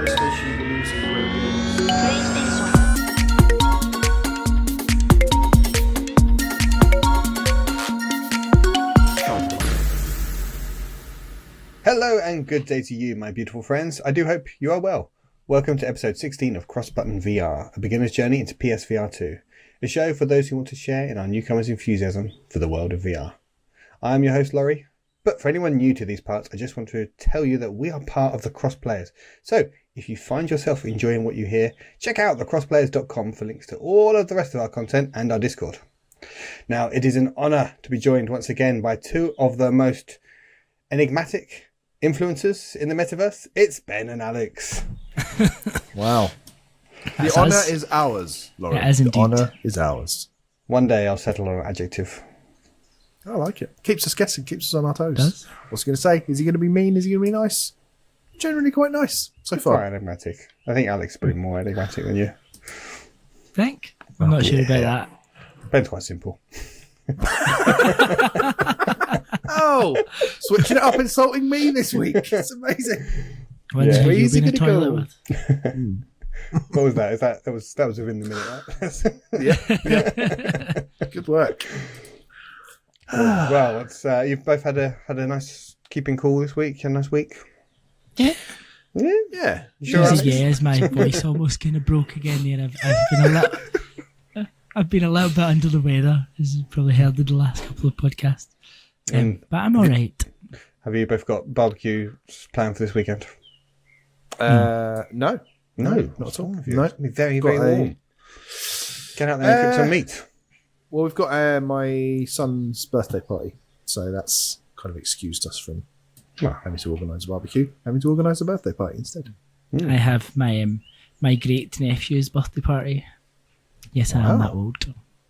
PlayStation believes in great games. Hello and good day to you, my beautiful friends. I do hope you are well. Welcome to episode 16 of CrossButton VR, a beginner's journey into PSVR2, a show for those who want to share in our newcomers' enthusiasm for the world of VR. I am your host, Laurie, but for anyone new to these parts, I just want to tell you that we are part of the Cross Players. So, if you find yourself enjoying what you hear, check out thecrossplayers.com for links to all of the rest of our content and our Discord. Now, it is an honour to be joined once again by two of the most enigmatic influencers in the metaverse. It's Ben and Alex. Wow. The honour is ours, Laurie. It is indeed. The honour is ours. One day I'll settle on an adjective. I like it. Keeps us guessing, keeps us on our toes. Does. What's he going to say? Is he going to be mean? Is he going to be nice? Generally quite nice so far. Quite enigmatic. I think Alex is probably more enigmatic than you. Think? I'm not sure about that. Ben's quite simple. Oh, switching it up, insulting me this week. It's amazing. When's Yeah. you Easy been in gonna toilet go. with? What was that? That was within the minute, right? Yeah. Good work. Well, it's you've both had a nice keeping cool this week. A nice week. Yeah. Yeah. Yeah. Sure, Easy, Alex? yeah, as my voice almost kind of broke again there. I've been a little bit under the weather, as you've probably heard in the last couple of podcasts. But I'm all right. Have you both got barbecue planned for this weekend? No. No, not at all. Of you. No. It's gonna be very, Got very a- warm. Get out there and cook some meat. Well, we've got my son's birthday party, so that's kind of excused us from Well, having to organise a barbecue, having to organise a birthday party instead. I have my great nephew's birthday party. Yes, I am Wow. that old.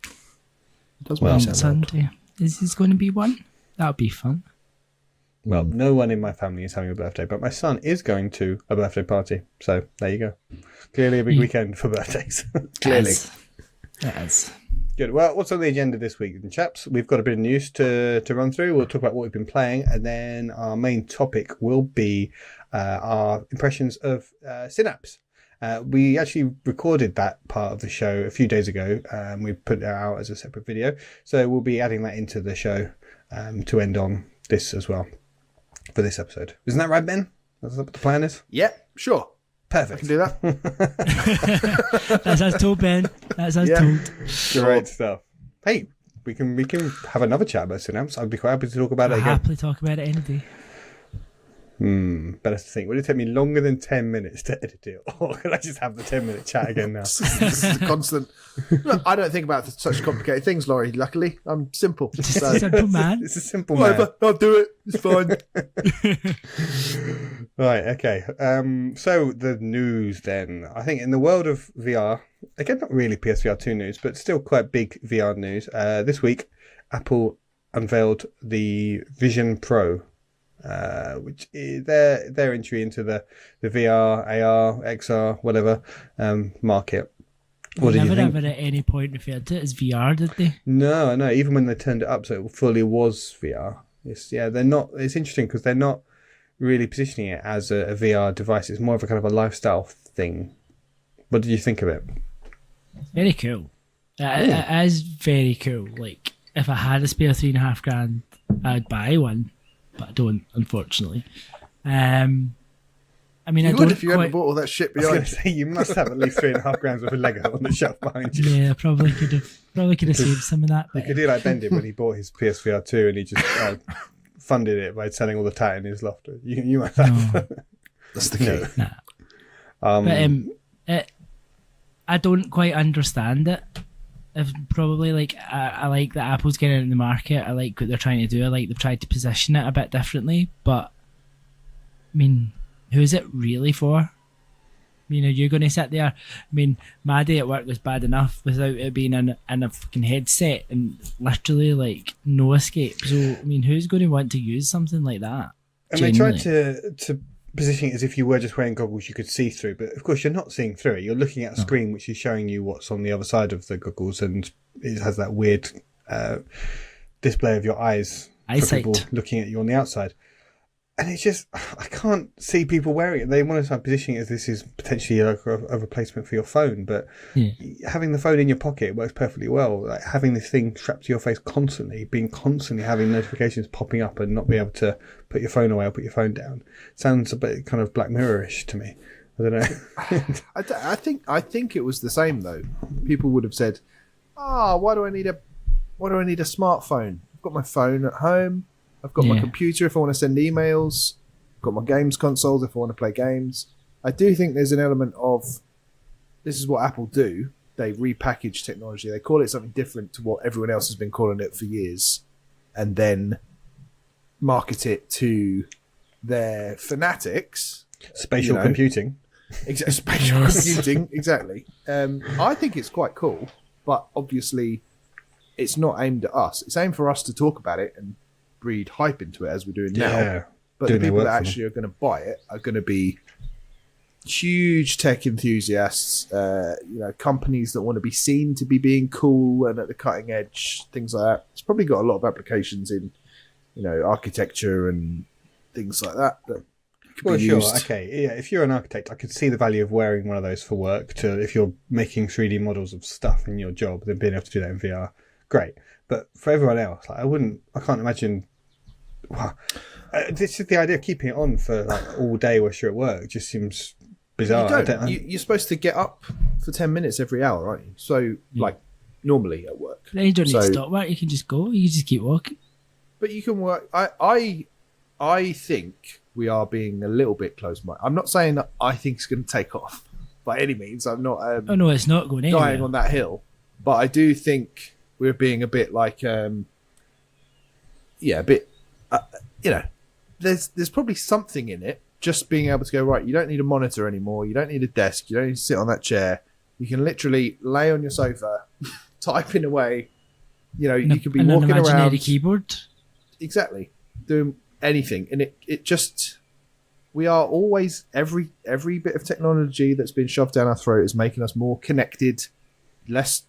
It does Well, make On sense. old. Sunday. Is this going to be one? That'll be fun. well, no one in my family is having a birthday, but my son is going to a birthday party. So there you go. Clearly a big weekend for birthdays. Clearly. It is. Good. Well, what's on the agenda this week, then, chaps? We've got a bit of news to run through. We'll talk about what we've been playing, and then our main topic will be our impressions of Synapse. We actually recorded that part of the show a few days ago. We put it out as a separate video, so we'll be adding that into the show to end on this as well for this episode. Isn't that right, Ben? That's what the plan is? Yeah, sure. I Perfect. can do that. That's as told, Ben. That's as Yeah. told. Great stuff. Hey, we can have another chat about Synapse. I'd be quite happy to talk about it I'll again. happily talk about it any day. Better to think. Would it take me longer than 10 minutes to edit it? Or could I just have the 10-minute chat again now? This is a constant. Look, I don't think about such complicated things, Laurie. Luckily, I'm simple. Just So, a simple man. It's a simple man. whatever, I'll do it. It's fine. Right, okay. So the news then. I think in the world of VR, again, not really PSVR2 news, but still quite big VR news. This week, Apple unveiled the Vision Pro, which is their entry into the VR, AR, XR, whatever market. What They did you never think? ever at any point referred to it as VR, did they? No, even when they turned it up so it fully was VR. They're not. It's interesting because they're not really positioning it as a VR device. It's more of a kind of a lifestyle thing. What did you think of it? Very cool. It is very cool. Like, if I had a spare $3,500, I'd buy one, but I don't, unfortunately. I mean, I You don't would if you quite... hadn't bought all that shit I was going behind. to say you must have at least 3.5 grams worth of Lego on the shelf behind you. Yeah, I probably could have saved some of that. You But could do like Ben did when he bought his PSVR2 and he just funded it by selling all the tat in his loft. You might have. No. That's the key. nah. Um, I don't quite understand it. I've probably I like that Apple's getting it in the market. I like what they're trying to do. I like they've tried to position it a bit differently. But I mean, who is it really for? You know, you're going to sit there. I mean, my day at work was bad enough without it being in a fucking headset and literally like no escape. So I mean, who's going to want to use something like that? and they tried Genuinely. to position it as if you were just wearing goggles you could see through, but of course you're not seeing through it. You're looking at a screen which is showing you what's on the other side of the goggles, and it has that weird display of your eyes for Eyesight. people looking at you on the outside. And it's just, I can't see people wearing it. They want to start positioning it as this is potentially like a replacement for your phone, but Yeah. having the phone in your pocket works perfectly well. Like having this thing strapped to your face constantly, being constantly having notifications popping up and not be able to put your phone away or put your phone down, sounds a bit kind of Black Mirror-ish to me. I don't know. I think it was the same though. People would have said, why do I need a smartphone? I've got my phone at home. I've got my computer if I want to send emails. I've got my games consoles if I want to play games. I do think there's an element of, this is what Apple do. They repackage technology. They call it something different to what everyone else has been calling it for years, and then market it to their fanatics. Spatial computing. Spatial computing, exactly. I think it's quite cool, but obviously it's not aimed at us. It's aimed for us to talk about it and breed hype into it as we're doing now. But the people that actually are going to buy it are going to be huge tech enthusiasts, companies that want to be seen to be being cool and at the cutting edge, things like that. It's probably got a lot of applications in, architecture and things like that. Well, sure. Okay. Yeah. If you're an architect, I could see the value of wearing one of those for work. If you're making 3D models of stuff in your job, then being able to do that in VR, great. But for everyone else, I can't imagine. Wow. This is the idea of keeping it on for all day whilst you're at work. Just seems bizarre. You're supposed to get up for 10 minutes every hour, aren't you? So, normally at work. Then you don't need to stop work. You can just go. You can just keep walking. But you can work. I think we are being a little bit close-minded. I'm not saying that I think it's going to take off by any means. I'm not. Oh no, it's not going anywhere. Dying on that hill, but I do think we're being a bit like, a bit. There's probably something in it. Just being able to go, right, you don't need a monitor anymore. You don't need a desk. You don't need to sit on that chair. You can literally lay on your sofa, typing away. You could be walking an imaginary around. Keyboard. Exactly, doing anything, and it just, we are always, every bit of technology that's been shoved down our throat is making us more connected, less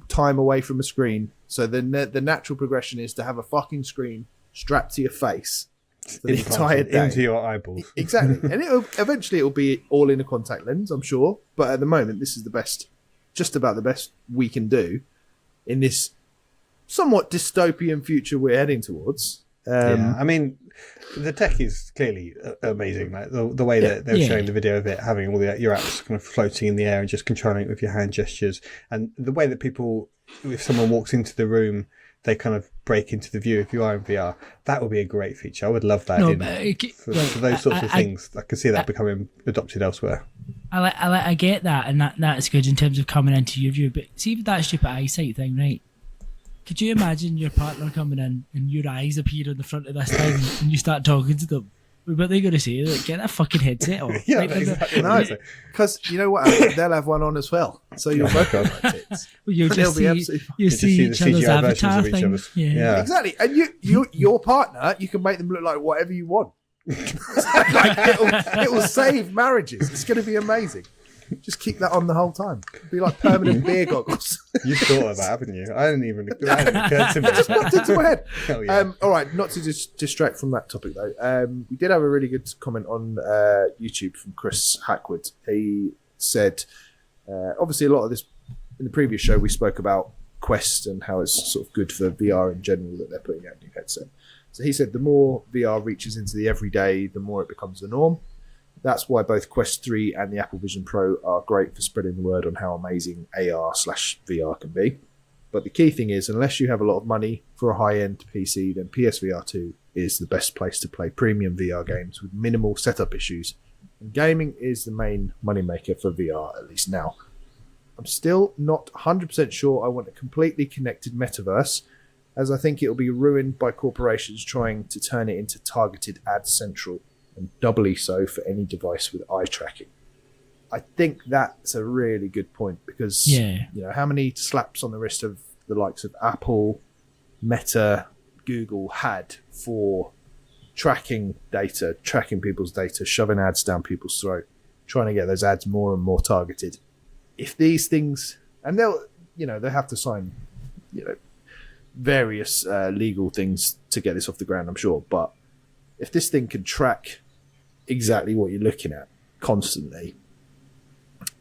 time away from a screen. So the natural progression is to have a fucking screen strapped to your face for the entire day, into your eyeballs. Exactly. And it'll be all in a contact lens, I'm sure, but at the moment this is just about the best we can do in this somewhat dystopian future we're heading towards. I mean, the tech is clearly amazing. Like the way that they were showing the video of it, having all your apps kind of floating in the air and just controlling it with your hand gestures, and the way that people, if someone walks into the room, they kind of break into the view. If you are in VR, that would be a great feature. I would love that for those sorts of things. I can see that becoming adopted elsewhere. I get that, and that's good in terms of coming into your view. But see, with that stupid eyesight thing, right? Could you imagine your partner coming in and your eyes appear on the front of this thing and you start talking to them? What are they going to say? Like, get that fucking headset off. Yeah, exactly. No, because you know what? They'll have one on as well. So you'll both have tits. You'll see each other's avatar thing. Yeah, exactly. And your partner, you can make them look like whatever you want. It will save marriages. It's going to be amazing. Just keep that on the whole time. It'd be like permanent beer goggles. You've thought of that, haven't you? I hadn't even occurred to me. It just popped into my head. Oh, yeah. All right, not to distract from that topic though. We did have a really good comment on YouTube from Chris Hackwood. He said, obviously a lot of this, in the previous show we spoke about Quest and how it's sort of good for VR in general that they're putting out a new headset. So he said the more VR reaches into the everyday, the more it becomes the norm. That's why both Quest 3 and the Apple Vision Pro are great for spreading the word on how amazing AR/VR can be. But the key thing is, unless you have a lot of money for a high-end PC, then PSVR2 is the best place to play premium VR games with minimal setup issues. And gaming is the main moneymaker for VR, at least now. I'm still not 100% sure I want a completely connected metaverse, as I think it will be ruined by corporations trying to turn it into targeted ad central, and doubly so for any device with eye tracking. I think that's a really good point because how many slaps on the wrist of the likes of Apple, Meta, Google had for tracking data, tracking people's data, shoving ads down people's throat, trying to get those ads more and more targeted. If these things, and they'll have to sign, various legal things to get this off the ground, I'm sure, but if this thing can track exactly what you're looking at constantly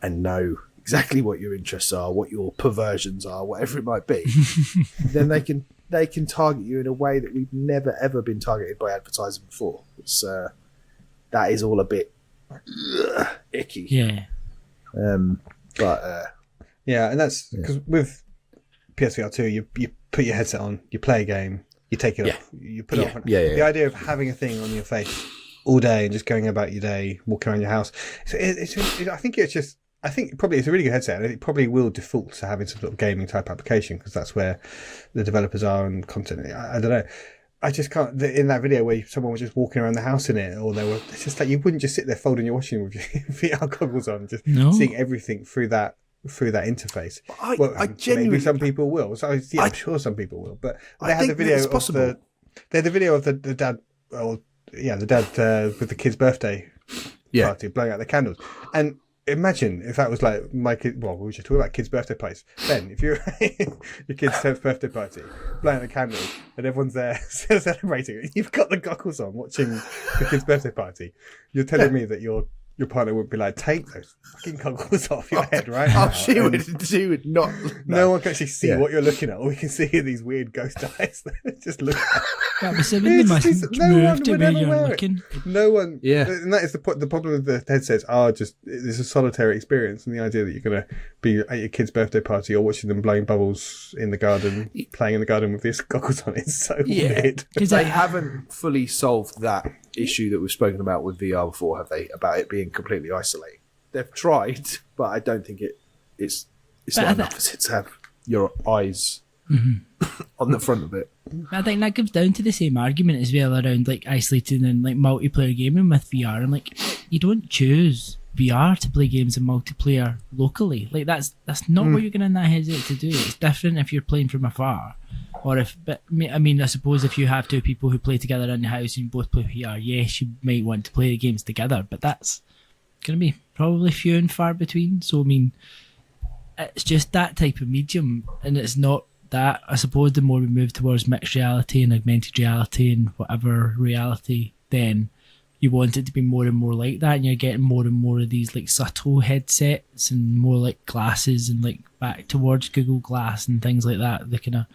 and know exactly what your interests are, what your perversions are, whatever it might be, then they can target you in a way that we've never ever been targeted by advertising before. It's that is all a bit icky. Yeah. Yeah, and that's because with PSVR2, you put your headset on, you play a game, you take it off, you put it off. The idea of having a thing on your face all day and just going about your day, walking around your house. So I think probably it's a really good headset, and it probably will default to having some sort of gaming type application because that's where the developers are and content. I don't know. I just can't. In that video where someone was just walking around the house in it, or it's just like you wouldn't just sit there folding your washing with your VR goggles on, just seeing everything through that interface. I genuinely, maybe some people will. So I'm sure some people will. But they had the video of the dad. Well, the dad with the kid's birthday party, blowing out the candles, and imagine if that was like my kid. Well, we were just talking about kids' birthday parties. Then, if you're your kid's 10th birthday party, blowing out the candles, and everyone's there celebrating, and you've got the goggles on, watching the kid's birthday party, you're telling me that your partner would be like, take those fucking goggles off your head right now. She would not. No one can actually see what you're looking at. All we can see are these weird ghost eyes that just look at. That was something mustn't move to where you're looking. No one. Yeah. And that is the problem with the headsets are just, it's a solitary experience, and the idea that you're going to be at your kid's birthday party or watching them blowing bubbles in the garden, playing in the garden with these goggles on, is so weird. Because they haven't fully solved that issue that we've spoken about with VR before, have they? About it being completely isolated. They've tried, but I don't think it's not enough as it to have your eyes on the front of it. I think that comes down to the same argument as well around like isolating and like multiplayer gaming with VR. And like, you don't choose VR to play games in multiplayer locally. Like that's not what you're going in that headset to do. It's different if you're playing from afar. But I suppose if you have two people who play together in the house and you both play VR, yes, you might want to play the games together, but that's going to be probably few and far between. So, I mean, it's just that type of medium, and it's not that. I suppose the more we move towards mixed reality and augmented reality and whatever reality, then you want it to be more and more like that, and you're getting more and more of these like subtle headsets and more like glasses and like back towards Google Glass and things like that. The kind of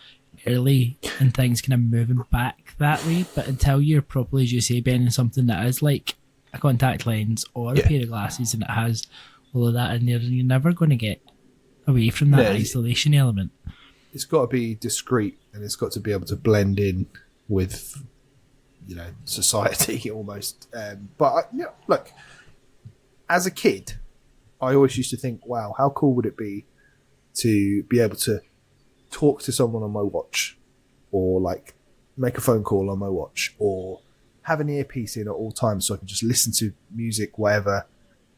early and things kind of moving back that way, but until you're properly, as you say, Ben, in something that is like a contact lens or a pair of glasses and it has all of that in there, and you're never going to get away from that isolation element. It's got to be discreet, and it's got to be able to blend in with, society almost. But look, as a kid, I always used to think, wow, how cool would it be to be able to talk to someone on my watch, or like make a phone call on my watch, or have an earpiece in at all times so I can just listen to music, whatever,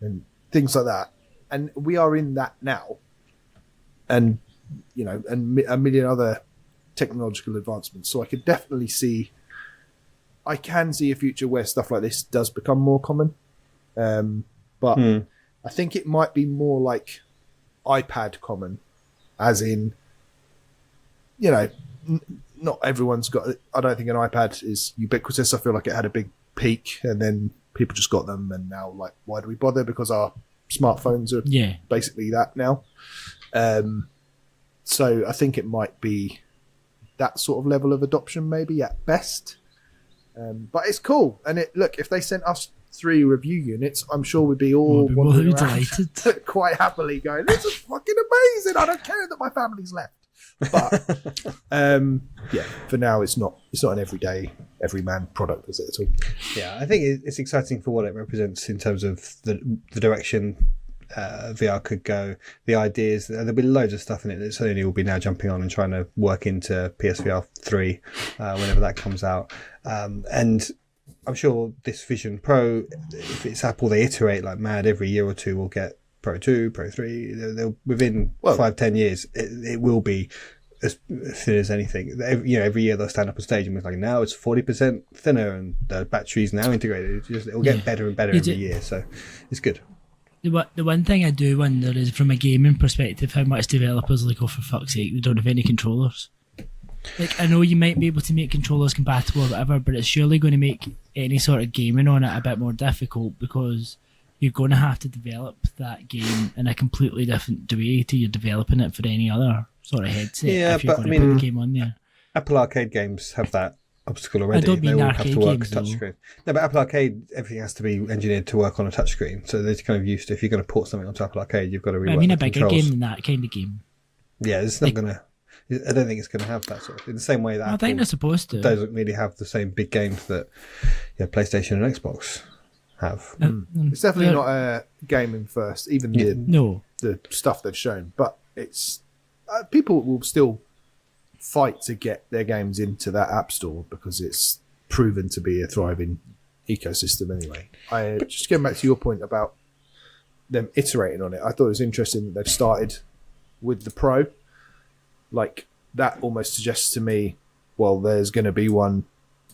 and things like that. And we are in that now. And, and a million other technological advancements. So I can definitely see a future where stuff like this does become more common. But I think it might be more like iPad common, as in, not everyone's got. I don't think an iPad is ubiquitous. I feel like it had a big peak, and then people just got them, and now, like, why do we bother? Because our smartphones are basically that now. So I think it might be that sort of level of adoption, maybe at best. But it's cool, and if they sent us 3 review units, I'm sure we'd be all wandering around quite happily, going, "This is fucking amazing! I don't care that my family's left." But for now, it's not an everyman product, is it at all? Yeah, I think it's exciting for what it represents in terms of the direction VR could go. The ideas, there'll be loads of stuff in it that Sony will be now jumping on and trying to work into PSVR3 whenever that comes out. And I'm sure this Vision Pro, if it's Apple, they iterate like mad. Every year or two we'll get Pro 2, Pro 3. They'll within 5-10 years, it will be as thin as anything. Every year they'll stand up on stage and be like, now it's 40% thinner and the battery's now integrated. It'll get better and better every year. So it's good. The one thing I do wonder is, from a gaming perspective, how much developers like, oh, for fuck's sake, they don't have any controllers. Like, I know you might be able to make controllers compatible or whatever, but it's surely going to make any sort of gaming on it a bit more difficult because you're going to have to develop that game in a completely different way to you're developing it for any other sort of headset. Yeah, if you're but going I to put mean, the game on there. Apple Arcade games have that obstacle already. I don't mean they all have arcade to work games, touchscreen. No, but Apple Arcade, everything has to be engineered to work on a touchscreen. So they're kind of used to, if you're going to port something onto Apple Arcade, you've got to rework I mean, a the bigger controls. game than that kind of game. Yeah, it's not going to. I don't think it's going to have that sort of. In the same way that I think Apple they're supposed to. doesn't really have the same big games that PlayStation and Xbox have. It's definitely not a gaming first, even No. the stuff they've shown. But it's people will still fight to get their games into that app store because it's proven to be a thriving ecosystem anyway. Just getting back to your point about them iterating on it, I thought it was interesting that they've started with the Pro. Like, that almost suggests to me, well, there's going to be one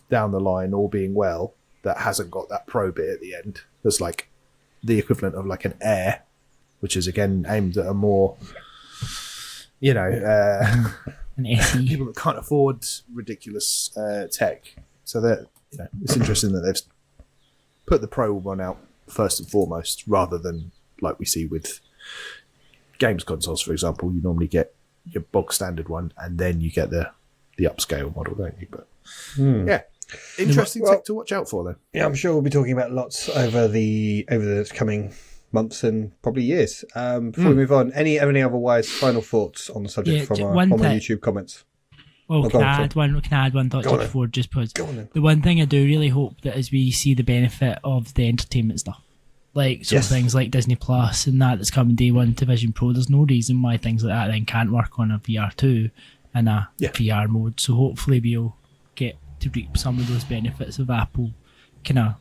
down the line, all being well, that hasn't got that Pro bit at the end. That's like the equivalent of like an Air, which is again aimed at a more, An SE. people that can't afford ridiculous tech. So that it's interesting that they've put the Pro one out first and foremost, rather than like we see with games consoles, for example. You normally get your bog standard one, and then you get the upscale model, don't you? But yeah, interesting tech to watch out for, then. Yeah, I'm sure we'll be talking about lots over the coming months and probably years. Before we move on, any other wise final thoughts on the subject from our YouTube comments? Well, can I add one thought just before, just because the one thing I do really hope that as we see the benefit of the entertainment stuff, like things like Disney Plus and that's coming day one to Vision Pro, there's no reason why things like that then can't work on a VR2 and a VR mode. So hopefully we'll get to reap some of those benefits of Apple kind of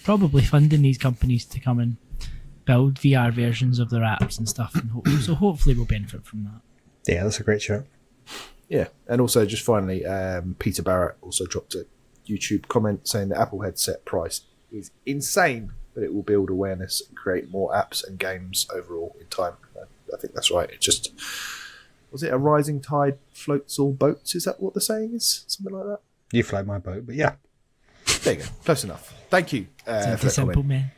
probably funding these companies to come and build VR versions of their apps and stuff. And so hopefully we'll benefit from that. Yeah, that's a great show. Yeah, and also just finally, Peter Barrett also dropped a YouTube comment saying the Apple headset price is insane, but it will build awareness and create more apps and games overall in time. I think that's right. It just, was it a rising tide floats all boats? Is that what the saying is? Something like that? You float my boat, but yeah. There you go. Close enough. Thank you for that Simple, comment, man.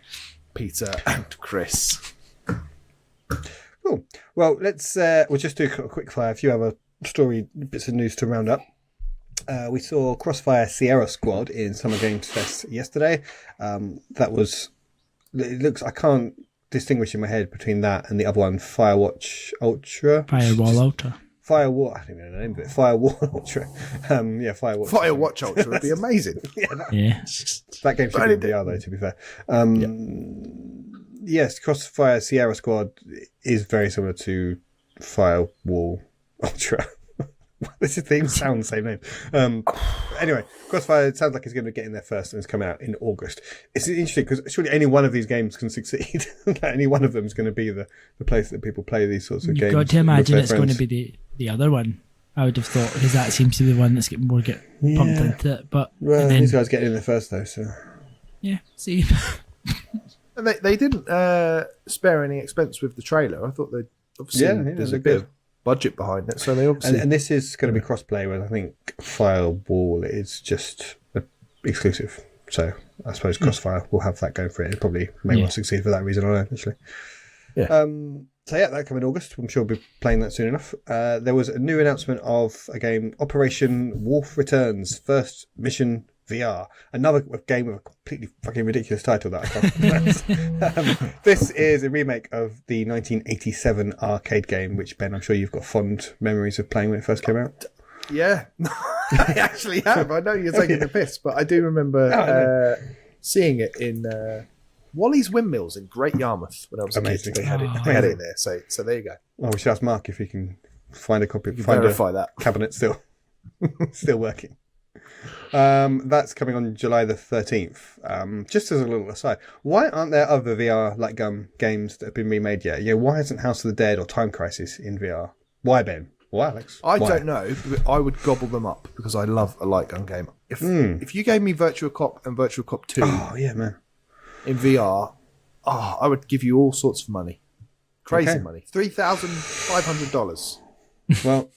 Peter and Chris. Cool. Well, we'll just do a quick fire. A few other bits of news to round up. We saw Crossfire Sierra Squad in Summer Games Fest yesterday. It looks, I can't distinguish in my head between that and the other one, Firewatch Ultra. Firewall Ultra. Firewall, I don't even know the name of it. Firewall Ultra. Firewatch. Firewatch Ultra would be amazing. That game should be in VR though, to be fair. Yes, Crossfire Sierra Squad is very similar to Firewall Ultra. This is the sound the same name. Anyway, Crossfire, it sounds like it's going to get in there first and it's coming out in August. It's interesting because surely any one of these games can succeed. Any one of them is going to be the place that people play these sorts of games. You've got to imagine it's friends. going to be the other one. I would have thought, because that seems to be the one that's getting pumped into it. But these guys get in there first though, so yeah, see. And they didn't spare any expense with the trailer. I thought there's a bit of budget behind it, so they obviously and this is going to be cross-play with, I think, Firewall is just exclusive. So I suppose Crossfire will have that going for it. It probably may well succeed for that reason alone, actually. Yeah. So yeah, that coming in August. I'm sure we'll be playing that soon enough. There was a new announcement of a game, Operation Wolf Returns First Mission VR. Another game with a completely fucking ridiculous title that I can't pronounce. This is a remake of the 1987 arcade game, which, Ben, I'm sure you've got fond memories of playing when it first came out. Yeah, I actually have. I know you're taking the piss, but I do remember seeing it in Wally's Windmills in Great Yarmouth when I was a kid. They had it in there. So there you go. Oh, we should ask Mark if he can find a copy. Verify that cabinet still working. That's coming on July the 13th. Just as a little aside, why aren't there other VR like games that have been remade yet? Why isn't House of the Dead or Time Crisis in VR? Why, Ben? Why, Alex? I don't know, but I would gobble them up because I love a light gun game. If you gave me Virtual Cop and Virtual Cop 2 man, in VR, I would give you all sorts of money. Crazy money. $3,500. Well,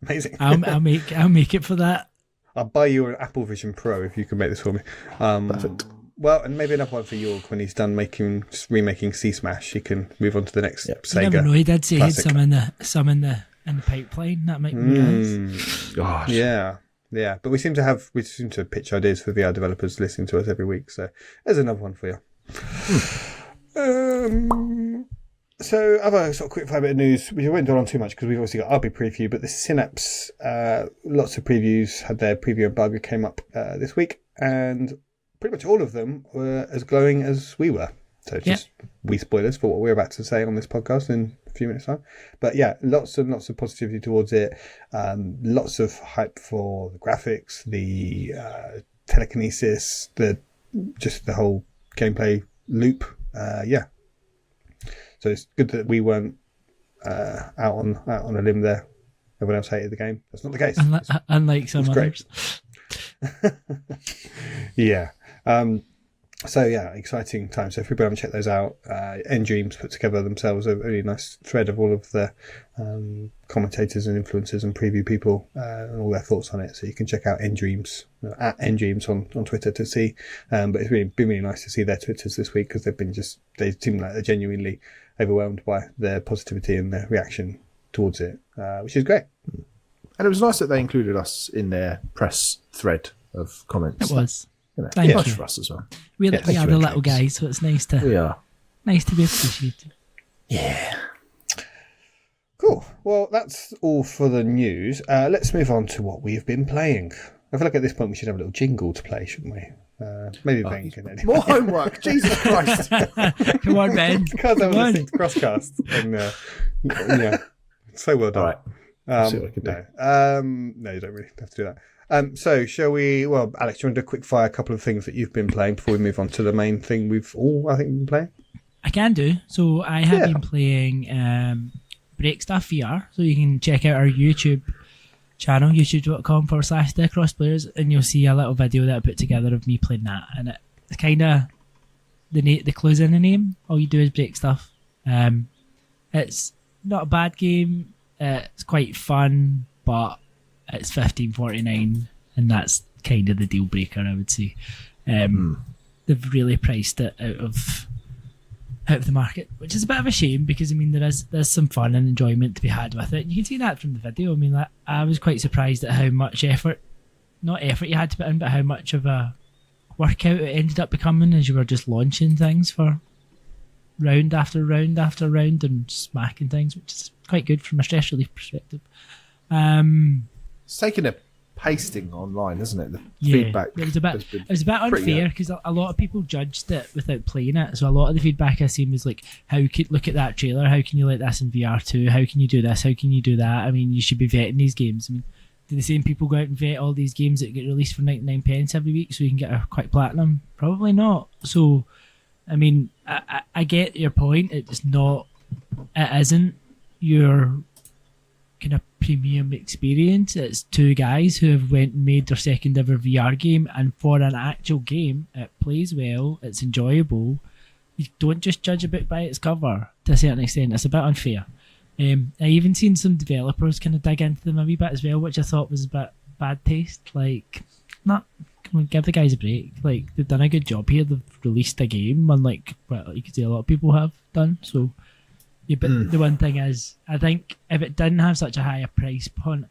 Amazing. I'll make it for that. I'll buy you an Apple Vision Pro if you can make this for me. Perfect. Well, and maybe another one for York when he's done remaking Sea Smash. He can move on to the next Sega. You never know. He did say he had classic. some in the pipeline. That might be nice. Gosh. Yeah. But we seem to pitch ideas for VR developers listening to us every week. So there's another one for you. So other sort of quick fire bit of news. We won't dwell on too much because we've obviously got RB preview, but the Synapse, lots of previews had their preview embargo came up this week, and pretty much all of them were as glowing as we were. So just wee spoilers for what we're about to say on this podcast in a few minutes' time. But yeah, lots and lots of positivity towards it. Lots of hype for the graphics, the telekinesis, the whole gameplay loop. So it's good that we weren't out on a limb there. Everyone else hated the game. That's not the case. Unlike some others. Yeah. So yeah, exciting time. So if people haven't checked those out, Dreams put together themselves a really nice thread of all of the commentators and influencers and preview people and all their thoughts on it. So you can check out Dreams at Dreams on Twitter to see. But it's been really nice to see their Twitters this week because they seem like they're genuinely overwhelmed by their positivity and their reaction towards it, which is great. And it was nice that they included us in their press thread of comments. It was. Thank you for us as well. We are the little guys, so it's nice to be appreciated. Yeah. Cool. Well, that's all for the news. Let's move on to what we've been playing. I feel like at this point we should have a little jingle to play, shouldn't we? Maybe Ben can edit. More homework. Jesus Christ. Come on, Ben. Because I was listening to Crosscast. And, yeah, so well done. All right. See what I can do. No, you don't really have to do that. So shall we? Well, Alex, do you want to do a quick fire? A couple of things that you've been playing before we move on to the main thing we've all, I think, been playing. I can do. So I have been playing Break Stuff VR. So you can check out our YouTube channel, youtube.com/crossbuttonvr, and you'll see a little video that I put together of me playing that. And it's kind of the clue's in the name. All you do is break stuff. It's not a bad game. It's quite fun, but it's $15.49, and that's kind of the deal breaker, I would say. They've really priced it out of the market, which is a bit of a shame because I mean there's some fun and enjoyment to be had with it. And you can see that from the video. I mean, I was quite surprised at how much not effort you had to put in, but how much of a workout it ended up becoming as you were just launching things for round after round after round and smacking things, which is quite good from a stress relief perspective. It's taking a pasting online, isn't it? The feedback. It was a bit unfair because a lot of people judged it without playing it. So a lot of the feedback I seen was like, "How could look at that trailer? How can you like this in VR2? How can you do this? How can you do that? I mean, you should be vetting these games. I mean, do the same people go out and vet all these games that get released for 99 pence every week so you can get a quick platinum? Probably not. So, I mean, I get your point. It isn't your kind of premium experience. It's two guys who have went and made their second ever VR game, and for an actual game it plays well, it's enjoyable. You don't just judge a book by its cover to a certain extent. It's a bit unfair. I even seen some developers kind of dig into them a wee bit as well, which I thought was a bit bad taste. Like, come on, give the guys a break. Like, they've done a good job here. They've released a game, unlike what you could say a lot of people have done. So yeah, but the one thing is, I think if it didn't have such a higher price point,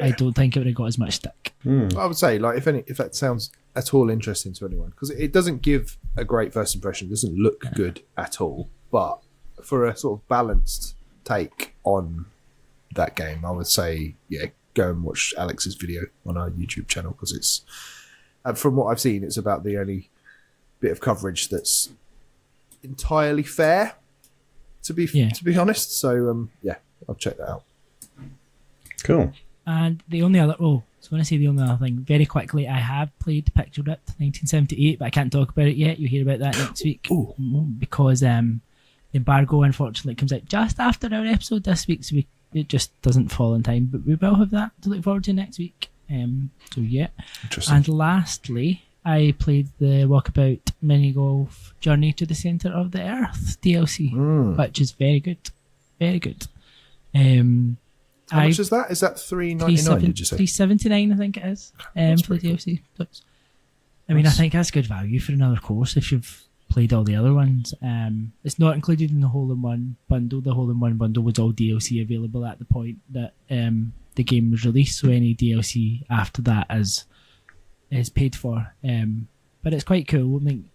I don't think it would have got as much stick. I would say, like, if that sounds at all interesting to anyone, because it doesn't give a great first impression, it doesn't look good at all, but for a sort of balanced take on that game, I would say, go and watch Alex's video on our YouTube channel, because it's, from what I've seen, it's about the only bit of coverage that's entirely fair, to be honest. So I'll check that out. Cool. And the only other thing very quickly, I have played Picture Ripped 1978, but I can't talk about it yet. You'll hear about that next week. Because the embargo unfortunately comes out just after our episode this week, so it just doesn't fall in time, but we will have that to look forward to next week. Interesting. And lastly, I played the Walkabout Mini Golf Journey to the Centre of the Earth DLC, which is very good. Very good. How much is that? Is that $3.99? Did you say? $3.79, I think it is, for the DLC. I mean, I think that's good value for another course if you've played all the other ones. It's not included in the Hole-in-One bundle. The Hole-in-One bundle was all DLC available at the point that the game was released, so any DLC after that is paid for. But it's quite cool. I mean,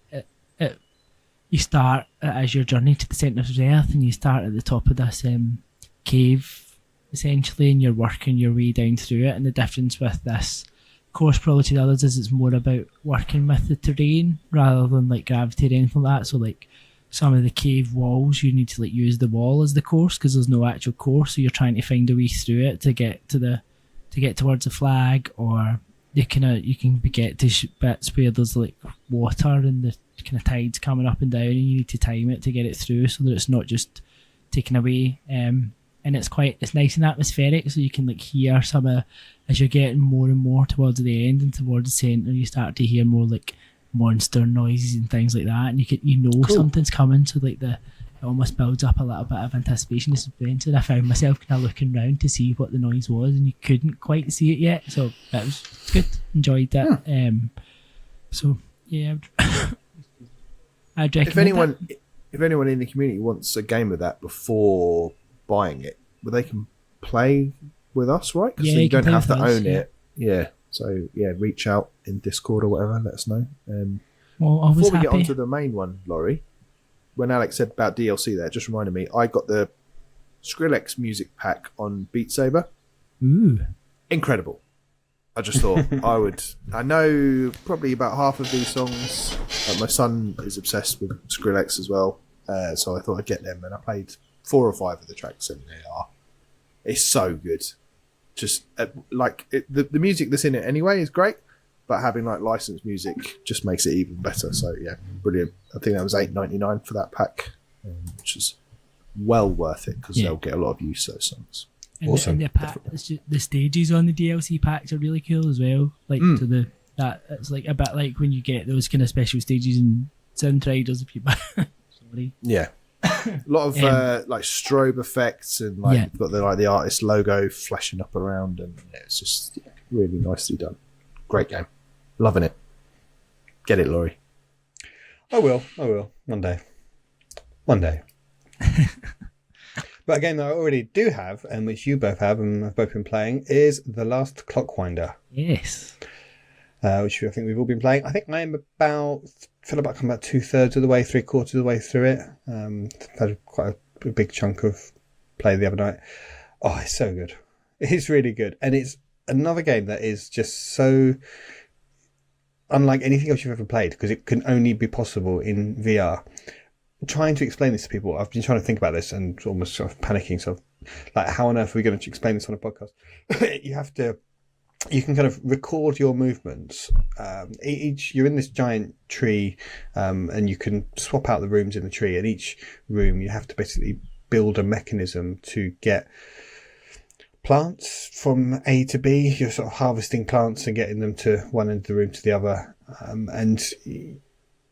you start as your journey to the centre of the earth, and you start at the top of this cave, essentially, and you're working your way down through it. And the difference with this course probably to the others is it's more about working with the terrain rather than like gravity or anything like that. So like some of the cave walls, you need to like use the wall as the course because there's no actual course, so you're trying to find a way through it to get towards the flag, or you can get to bits where there's like water and the kind of tides coming up and down, and you need to time it to get it through so that it's not just taken away. And it's nice and atmospheric, so you can like hear some of, as you're getting more and more towards the end and towards the centre, you start to hear more like monster noises and things like that, and you know cool. Something's coming, so like it almost builds up a little bit of anticipation and suspense. And I found myself kind of looking around to see what the noise was, and you couldn't quite see it yet, so that was good. Enjoyed that. Yeah. So yeah, I'd recommend if anyone in the community wants a game of that before buying it, well, they can play with us, right? Because you don't have to own it. Yeah. So yeah, reach out in Discord or whatever. Let us know. Well, before we get on to the main one, Laurie, when Alex said about DLC, there just reminded me. I got the Skrillex music pack on Beat Saber. Ooh, incredible! I just thought I know probably about half of these songs. My son is obsessed with Skrillex as well, so I thought I'd get them, and I played 4 or 5 of the tracks, and it's so good. Just the music that's in it anyway is great, but having like licensed music just makes it even better. So yeah, brilliant. I think that was $8.99 for that pack, which is well worth it because they'll get a lot of use those songs. And awesome. The stages on the DLC packs are really cool as well. Like it's like a bit like when you get those kind of special stages in Soundriders if you buy. Sorry. Yeah. A lot of like strobe effects, and like you've got the artist logo flashing up around, and it's just really nicely done. Great game, loving it. Get it, Laurie. I will. One day. But a game that I already do have, and which you both have, and I've both been playing, is The Last Clockwinder. Yes. Which I think we've all been playing. I think I am about 2/3 of the way, 3/4 of the way through it. I've had quite a big chunk of play the other night. Oh, it's so good. It's really good. And it's another game that is just so unlike anything else you've ever played, because it can only be possible in VR. Trying to explain this to people, I've been trying to think about this and almost sort of panicking. So, like, how on earth are we going to explain this on a podcast? You can kind of record your movements. You're in this giant tree, and you can swap out the rooms in the tree. And each room, you have to basically build a mechanism to get plants from A to B. You're sort of harvesting plants and getting them to one end of the room to the other. And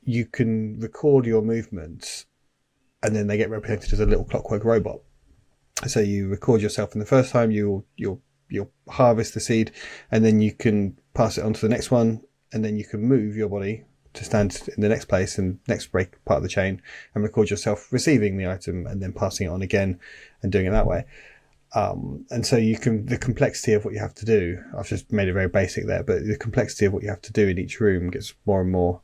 you can record your movements, and then they get represented as a little clockwork robot. So you record yourself, and the first time you'll harvest the seed, and then you can pass it on to the next one, and then you can move your body to stand in the next place and next break part of the chain, and record yourself receiving the item and then passing it on again and doing it that way. And so the complexity of what you have to do, I've just made it very basic there, but the complexity of what you have to do in each room gets more and more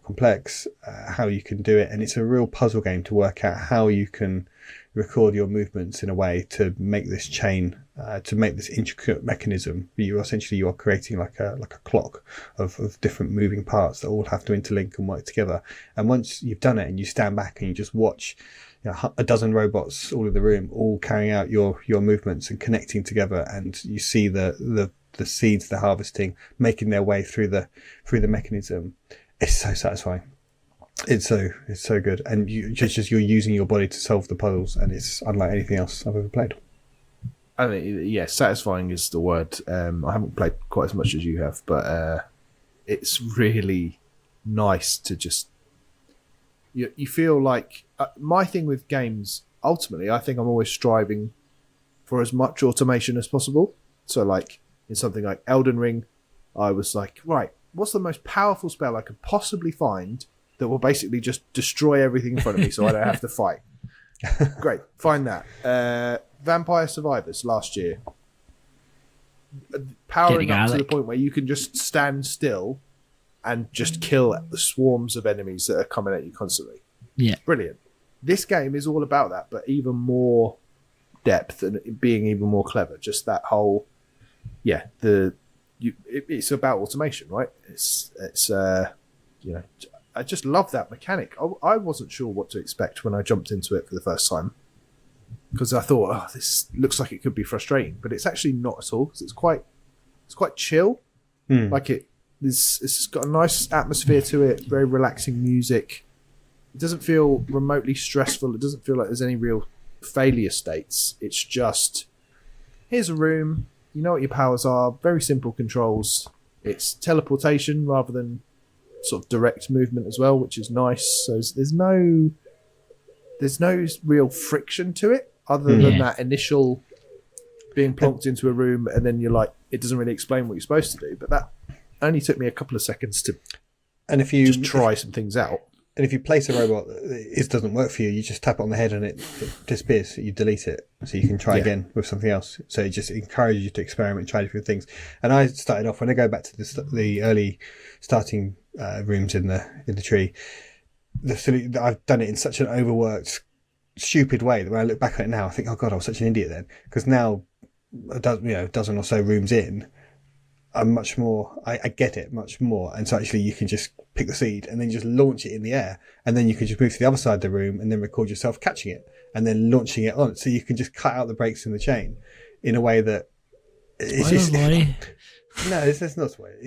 complex, how you can do it. And it's a real puzzle game to work out how you can record your movements in a way to make this chain, to make this intricate mechanism. You are creating like a clock of different moving parts that all have to interlink and work together. And once you've done it and you stand back and you just watch a dozen robots all in the room, all carrying out your movements and connecting together, and you see the seeds they're harvesting making their way through the mechanism. It's so satisfying. It's so good, and you're using your body to solve the puzzles, and it's unlike anything else I've ever played. I mean, satisfying is the word. I haven't played quite as much as you have, but it's really nice to just. You feel like my thing with games. Ultimately, I think I'm always striving for as much automation as possible. So like in something like Elden Ring, I was like, right, what's the most powerful spell I could possibly find that will basically just destroy everything in front of me so I don't have to fight? Great, find that. Vampire Survivors last year. Powering up to the point where you can just stand still and just kill the swarms of enemies that are coming at you constantly. Yeah. Brilliant. This game is all about that, but even more depth and being even more clever. Just that whole, it's about automation, right? It's I just love that mechanic. I wasn't sure what to expect when I jumped into it for the first time, because I thought, this looks like it could be frustrating, but it's actually not at all, because it's quite chill. Like it's got a nice atmosphere to it, very relaxing music. It doesn't feel remotely stressful. It doesn't feel like there's any real failure states. It's just, here's a room, you know what your powers are, very simple controls. It's teleportation rather than sort of direct movement as well, which is nice. So there's no real friction to it other than that initial being plonked into a room, and then you're like, it doesn't really explain what you're supposed to do. But that only took me a couple of seconds to just try some things out. And if you place a robot that it doesn't work for you, you just tap it on the head and it disappears. You delete it so you can try again with something else. So it just encourages you to experiment, try different things. And I started off, when I go back to the early starting rooms in the tree, I've done it in such an overworked, stupid way that when I look back at it now, I think, oh God, I was such an idiot then. Because now, a dozen or so rooms in, I'm much more, I get it much more. And so actually you can just pick the seed and then just launch it in the air. And then you can just move to the other side of the room and then record yourself catching it and then launching it on. So you can just cut out the breaks in the chain in a way that it's just... No, it's not spoiler.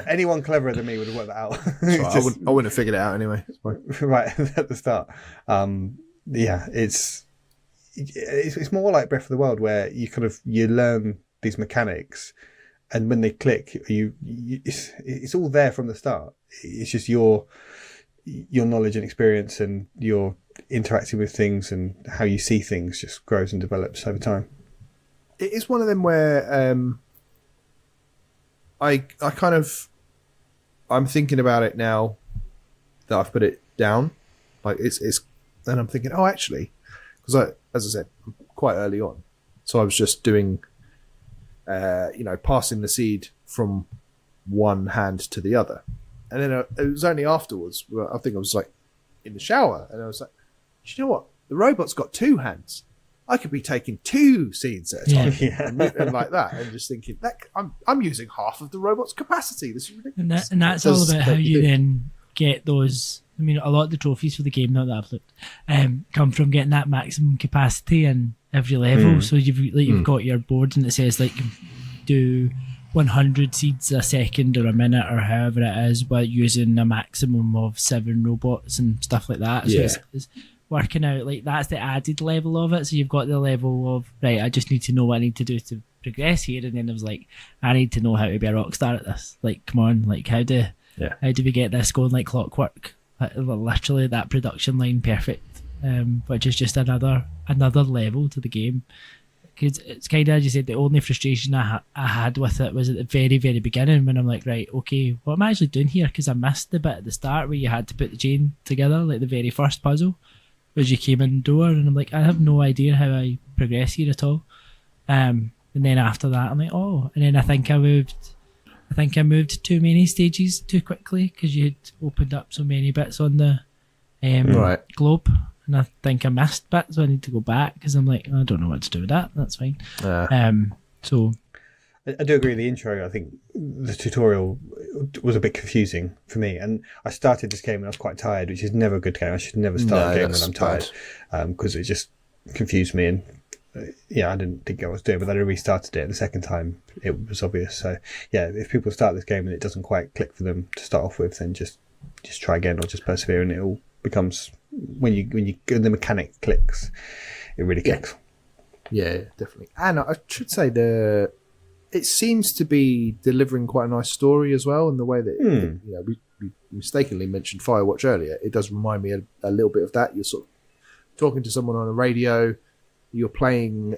Anyone cleverer than me would have worked that out. I wouldn't have figured it out anyway. Right, at the start. It's more like Breath of the Wild, where you learn these mechanics, and when they click, it's all there from the start. It's just your knowledge and experience, and your interacting with things and how you see things just grows and develops over time. It is one of them where I'm thinking about it now that I've put it down. Like it's and I'm thinking, actually, because as I said, I'm quite early on, so I was just doing, passing the seed from one hand to the other, and then it was only afterwards where I think I was like in the shower, and I was like, do you know what? The robot's got two hands. I could be taking two seeds at a time, and like that, and just thinking that I'm using half of the robot's capacity. This is ridiculous. And that's all about how you then get those. I mean, a lot of the trophies for the game, not that I've looked, come from getting that maximum capacity in every level. So you've got your board, and it says like do 100 seeds a second or a minute or however it is, but using a maximum of 7 robots and stuff like that. So it's working out, like, that's the added level of it. So you've got the level of, right, I just need to know what I need to do to progress here, and then I was like, I need to know how to be a rock star at this. Like, come on, like, how do we get this going like clockwork? Literally that production line perfect, which is just another level to the game. Because it's kind of, as you said, the only frustration I had with it was at the very, very beginning, when I'm like, right, okay, what am I actually doing here? Because I missed the bit at the start where you had to put the chain together, like the very first puzzle, as you came in the door, and I'm like, I have no idea how I progress here at all. And then after that, I'm like, and then I think I moved too many stages too quickly, because you had opened up so many bits on the globe, and I think I missed bits, so I need to go back, because I'm like, I don't know what to do with that. That's fine. So I do agree. The intro, I think the tutorial was a bit confusing for me, and I started this game and I was quite tired, which is never a good game. I should never start a game when I'm tired, because it just confused me, and I didn't think I was doing it, but then I restarted it the second time. It was obvious. So if people start this game and it doesn't quite click for them to start off with, then just try again, or just persevere, and it all becomes, when the mechanic clicks, it really clicks. Yeah, definitely. And I should say it seems to be delivering quite a nice story as well, in the way that we mistakenly mentioned Firewatch earlier. It does remind me a little bit of that. You're sort of talking to someone on a radio, you're playing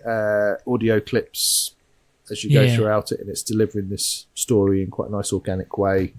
audio clips as you go throughout it, and it's delivering this story in quite a nice organic way.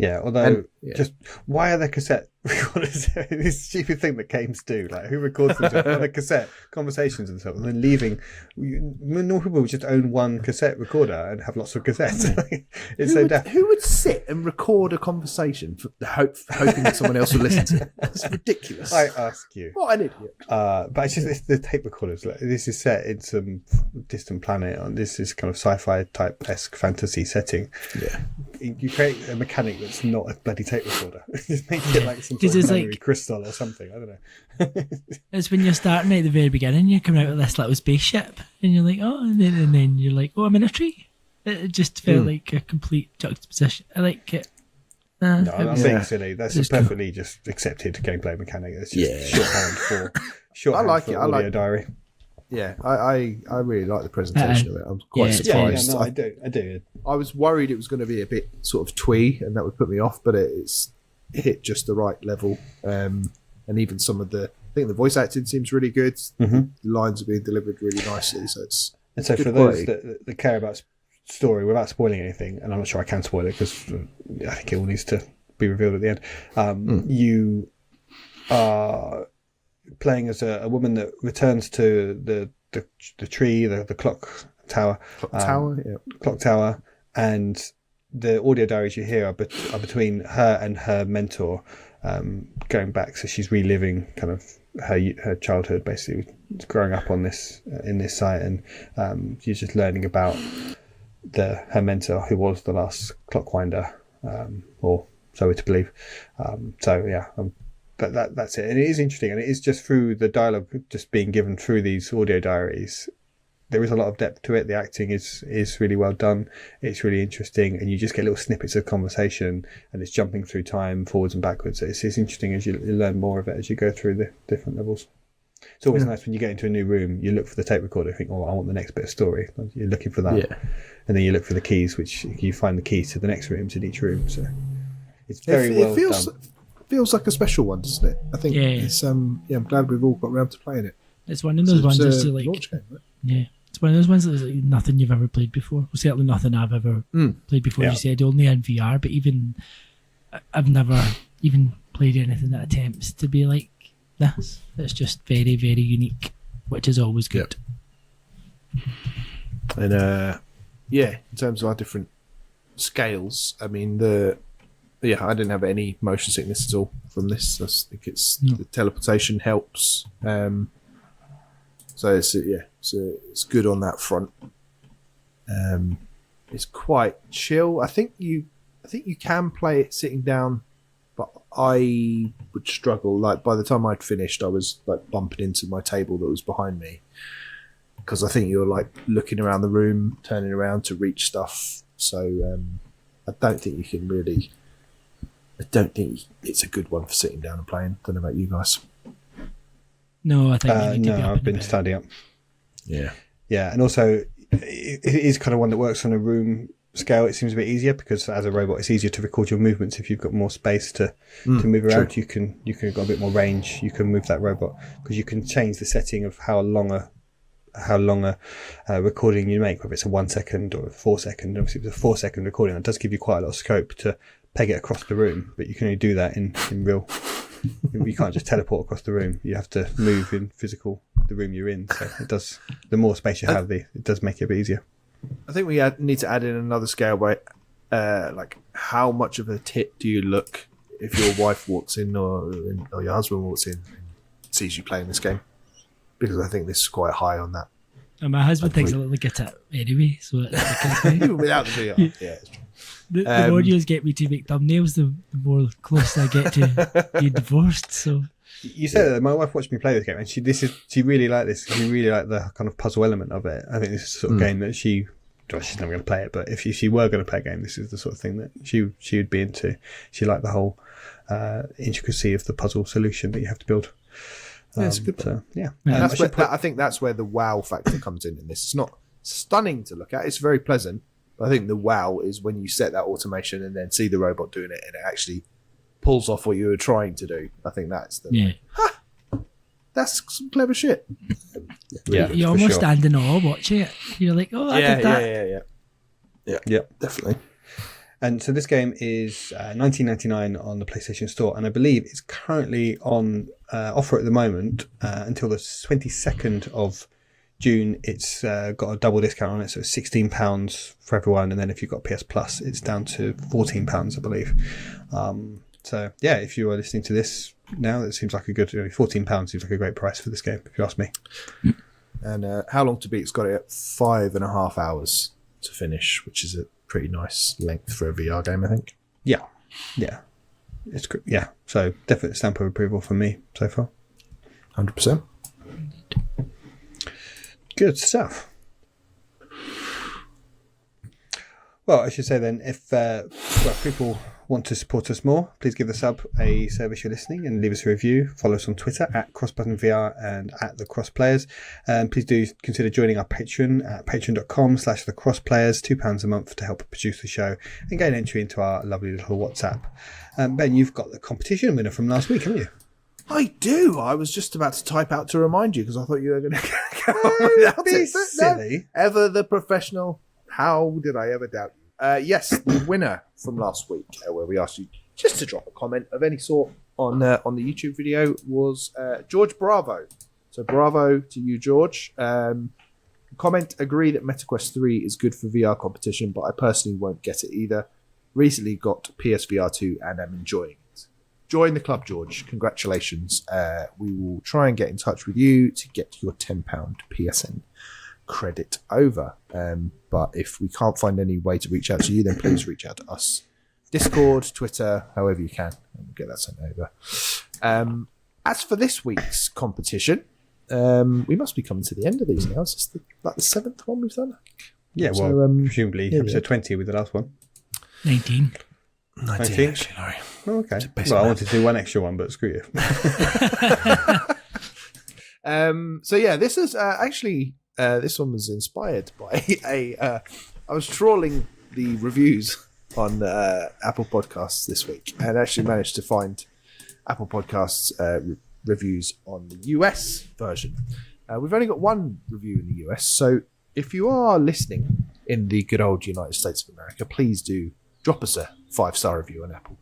Although just why are there cassette recorders? This stupid thing that games do. Like, who records themselves on a cassette, conversations and stuff, and then leaving? Normal people would just own one cassette recorder and have lots of cassettes. Who would sit and record a conversation hoping that someone else would listen to it? That's ridiculous. I ask you. What an idiot. But it's the tape recorders. Like, this is set in some distant planet, and this is kind of sci-fi type-esque fantasy setting. Yeah. You create a mechanic that's not a bloody tape recorder. Just make it like some sort of memory crystal or something. I don't know. It's when you're starting at the very beginning, you're coming out with this little spaceship, and you're like, oh, and then you're like, oh, I'm in a tree. It just felt like a complete juxtaposition. I like it. No, I'm not being silly. That's a perfectly just accepted gameplay mechanic. It's just shorthand for audio diary. Yeah, I really like the presentation of it. I'm quite surprised. I do. I was worried it was going to be a bit sort of twee, and that would put me off, but it hit just the right level. And even some of I think the voice acting seems really good. Mm-hmm. The lines are being delivered really nicely, so it's. And so for those that care about story, without spoiling anything, and I'm not sure I can spoil it because I think it all needs to be revealed at the end. You are playing as a woman that returns to the tree, the clock tower. Clock tower, and the audio diaries you hear are between her and her mentor, going back. So she's reliving kind of her childhood, basically growing up on this in this site, and she's just learning about her mentor, who was the last Clockwinder, or so we're to believe. But that's it, and it is interesting, and it is just through the dialogue just being given through these audio diaries. There is a lot of depth to it. The acting is really well done. It's really interesting, and you just get little snippets of conversation, and it's jumping through time forwards and backwards. It's interesting as you learn more of it as you go through the different levels. It's always nice when you get into a new room, you look for the tape recorder, you think, oh, I want the next bit of story. You're looking for that. Yeah. And then you look for the keys, which you find the keys to the next rooms in each room. So it's very well done. Feels like a special one, doesn't it? I think it's I'm glad we've all got around to playing it. It's one of those ones that's like launch game, right? Yeah. It's one of those ones that's like nothing you've ever played before. Well, certainly nothing I've ever played before. You said only in VR, but even I've never even played anything that attempts to be like this. It's just very, very unique, which is always good. Yep. And in terms of our different scales, I mean I didn't have any motion sickness at all from this. I think the teleportation helps. So it's good on that front. It's quite chill. I think you can play it sitting down, but I would struggle. Like, by the time I'd finished, I was like bumping into my table that was behind me, because I think you're like looking around the room, turning around to reach stuff. So I don't think you can really. I don't think it's a good one for sitting down and playing. Don't know about you guys. No, I think I've been studying up. Yeah, and also it is kind of one that works on a room scale. It seems a bit easier because as a robot, it's easier to record your movements if you've got more space to move around. True. You can got a bit more range. You can move that robot because you can change the setting of how long a recording you make, whether it's a 1 second or a 4 second. Obviously, if it's a 4 second recording, that does give you quite a lot of scope to peg it across the room, but you can only do that in real. You can't just teleport across the room. You have to move in physical the room you're in. So it does. The more space you have, it does make it a bit easier. I think we need to add in another scale by like how much of a tit do you look if your wife walks in or your husband walks in and sees you playing this game? Because I think this is quite high on that. And my husband thinks I look like a tit anyway, so even without the VR. Yeah, it's true. The more you get me to make thumbnails, the more close I get to being divorced. So you said that my wife watched me play this game, and she really liked this. She really liked the kind of puzzle element of it. I think this is the sort of game that she's never going to play it, but if she were going to play a game, this is the sort of thing that she would be into. She liked the whole intricacy of the puzzle solution that you have to build. Yeah, it's a good one. So, I think that's where the wow factor comes in this. It's not stunning to look at. It's very pleasant. But I think the wow is when you set that automation and then see the robot doing it and it actually pulls off what you were trying to do. I think that's the... Yeah. That's some clever shit. Yeah, You for almost sure. stand in awe watching it. You're like, oh, I did that. Yeah. Definitely. And so this game is $19.99 on the PlayStation Store, and I believe it's currently on offer at the moment until the 22nd of June. It's got a double discount on it, so it's £16 for everyone, and then if you've got PS Plus, it's down to £14, I believe. So yeah, if you are listening to this now, that seems like a good £14 seems like a great price for this game, if you ask me. And How Long to Beat's got it at 5.5 hours to finish, which is a pretty nice length for a VR game, I think. Yeah, it's good. Yeah, so definite stamp of approval from me so far. 100%. Good stuff. Well, I should say then, if people want to support us more, please give the sub a service you're listening and leave us a review. Follow us on Twitter at CrossButtonVR and at the Crossplayers. Please do consider joining our Patreon at patreon.com/thecrossplayers, £2 a month to help produce the show and gain entry into our lovely little WhatsApp. Ben, you've got the competition winner from last week, haven't you? I do. I was just about to type out to remind you because I thought you were going to go on without Be it. But silly. No, ever the professional. How did I ever doubt you? Yes, the winner from last week, where we asked you just to drop a comment of any sort on the YouTube video, was George Bravo. So bravo to you, George. Comment: agree that MetaQuest 3 is good for VR competition, but I personally won't get it either. Recently got PSVR2 and am enjoying it. Join the club, George. Congratulations. We will try and get in touch with you to get your £10 PSN credit over. But if we can't find any way to reach out to you, then please reach out to us. Discord, Twitter, however you can, and we'll get that sent over. As for this week's competition, we must be coming to the end of these now. Is this the seventh one we've done? Yeah, well, So, presumably episode 20 with the last one. 19. 19, actually, Larry. Oh, okay. basic Well, I math. wanted to do one extra one, but screw you. So yeah, this is actually this one was inspired by I was trawling the reviews on Apple Podcasts this week and actually managed to find Apple Podcasts reviews on the US version. We've only got one review in the US, so if you are listening in the good old United States of America, please do drop us a 5-star review on Apple.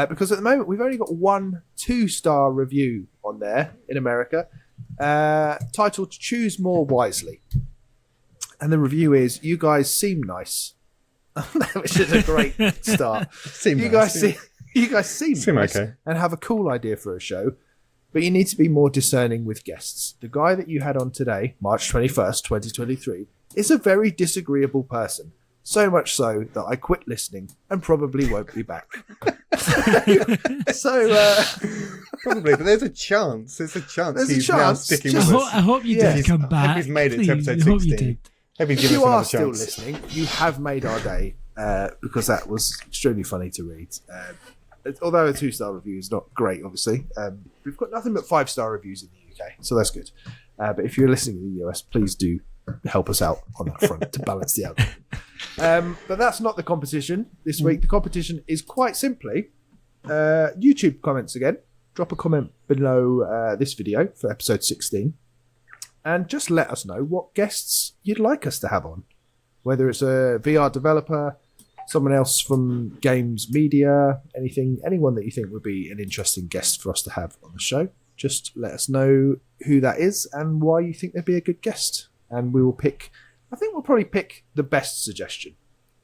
Because at the moment, we've only got one 2-star review on there in America, titled Choose More Wisely. And the review is, you guys seem nice. Which is a great start. You guys seem nice okay. and have a cool idea for a show, but you need to be more discerning with guests. The guy that you had on today, March 21st, 2023, is a very disagreeable person. So much so that I quit listening and probably won't be back. Probably, but there's a chance. There's a chance There's a now chance. sticking Just- with I us. hope you Yeah. did come I back. hope you've made it to Please, episode I hope you 16. did. Hope you've If given you us another are still chance. listening, you have made our day because that was extremely funny to read. Although a 2-star review is not great, obviously, we've got nothing but 5-star reviews in the UK, so that's good. But if you're listening in the US, please do help us out on that front to balance the algorithm. But that's not the competition this week. The competition is quite simply YouTube comments again. Drop a comment below this video for episode 16 and just let us know what guests you'd like us to have on. Whether it's a VR developer, someone else from games media, anyone that you think would be an interesting guest for us to have on the show. Just let us know who that is and why you think they'd be a good guest. And we will pick, I think we'll probably pick the best suggestion.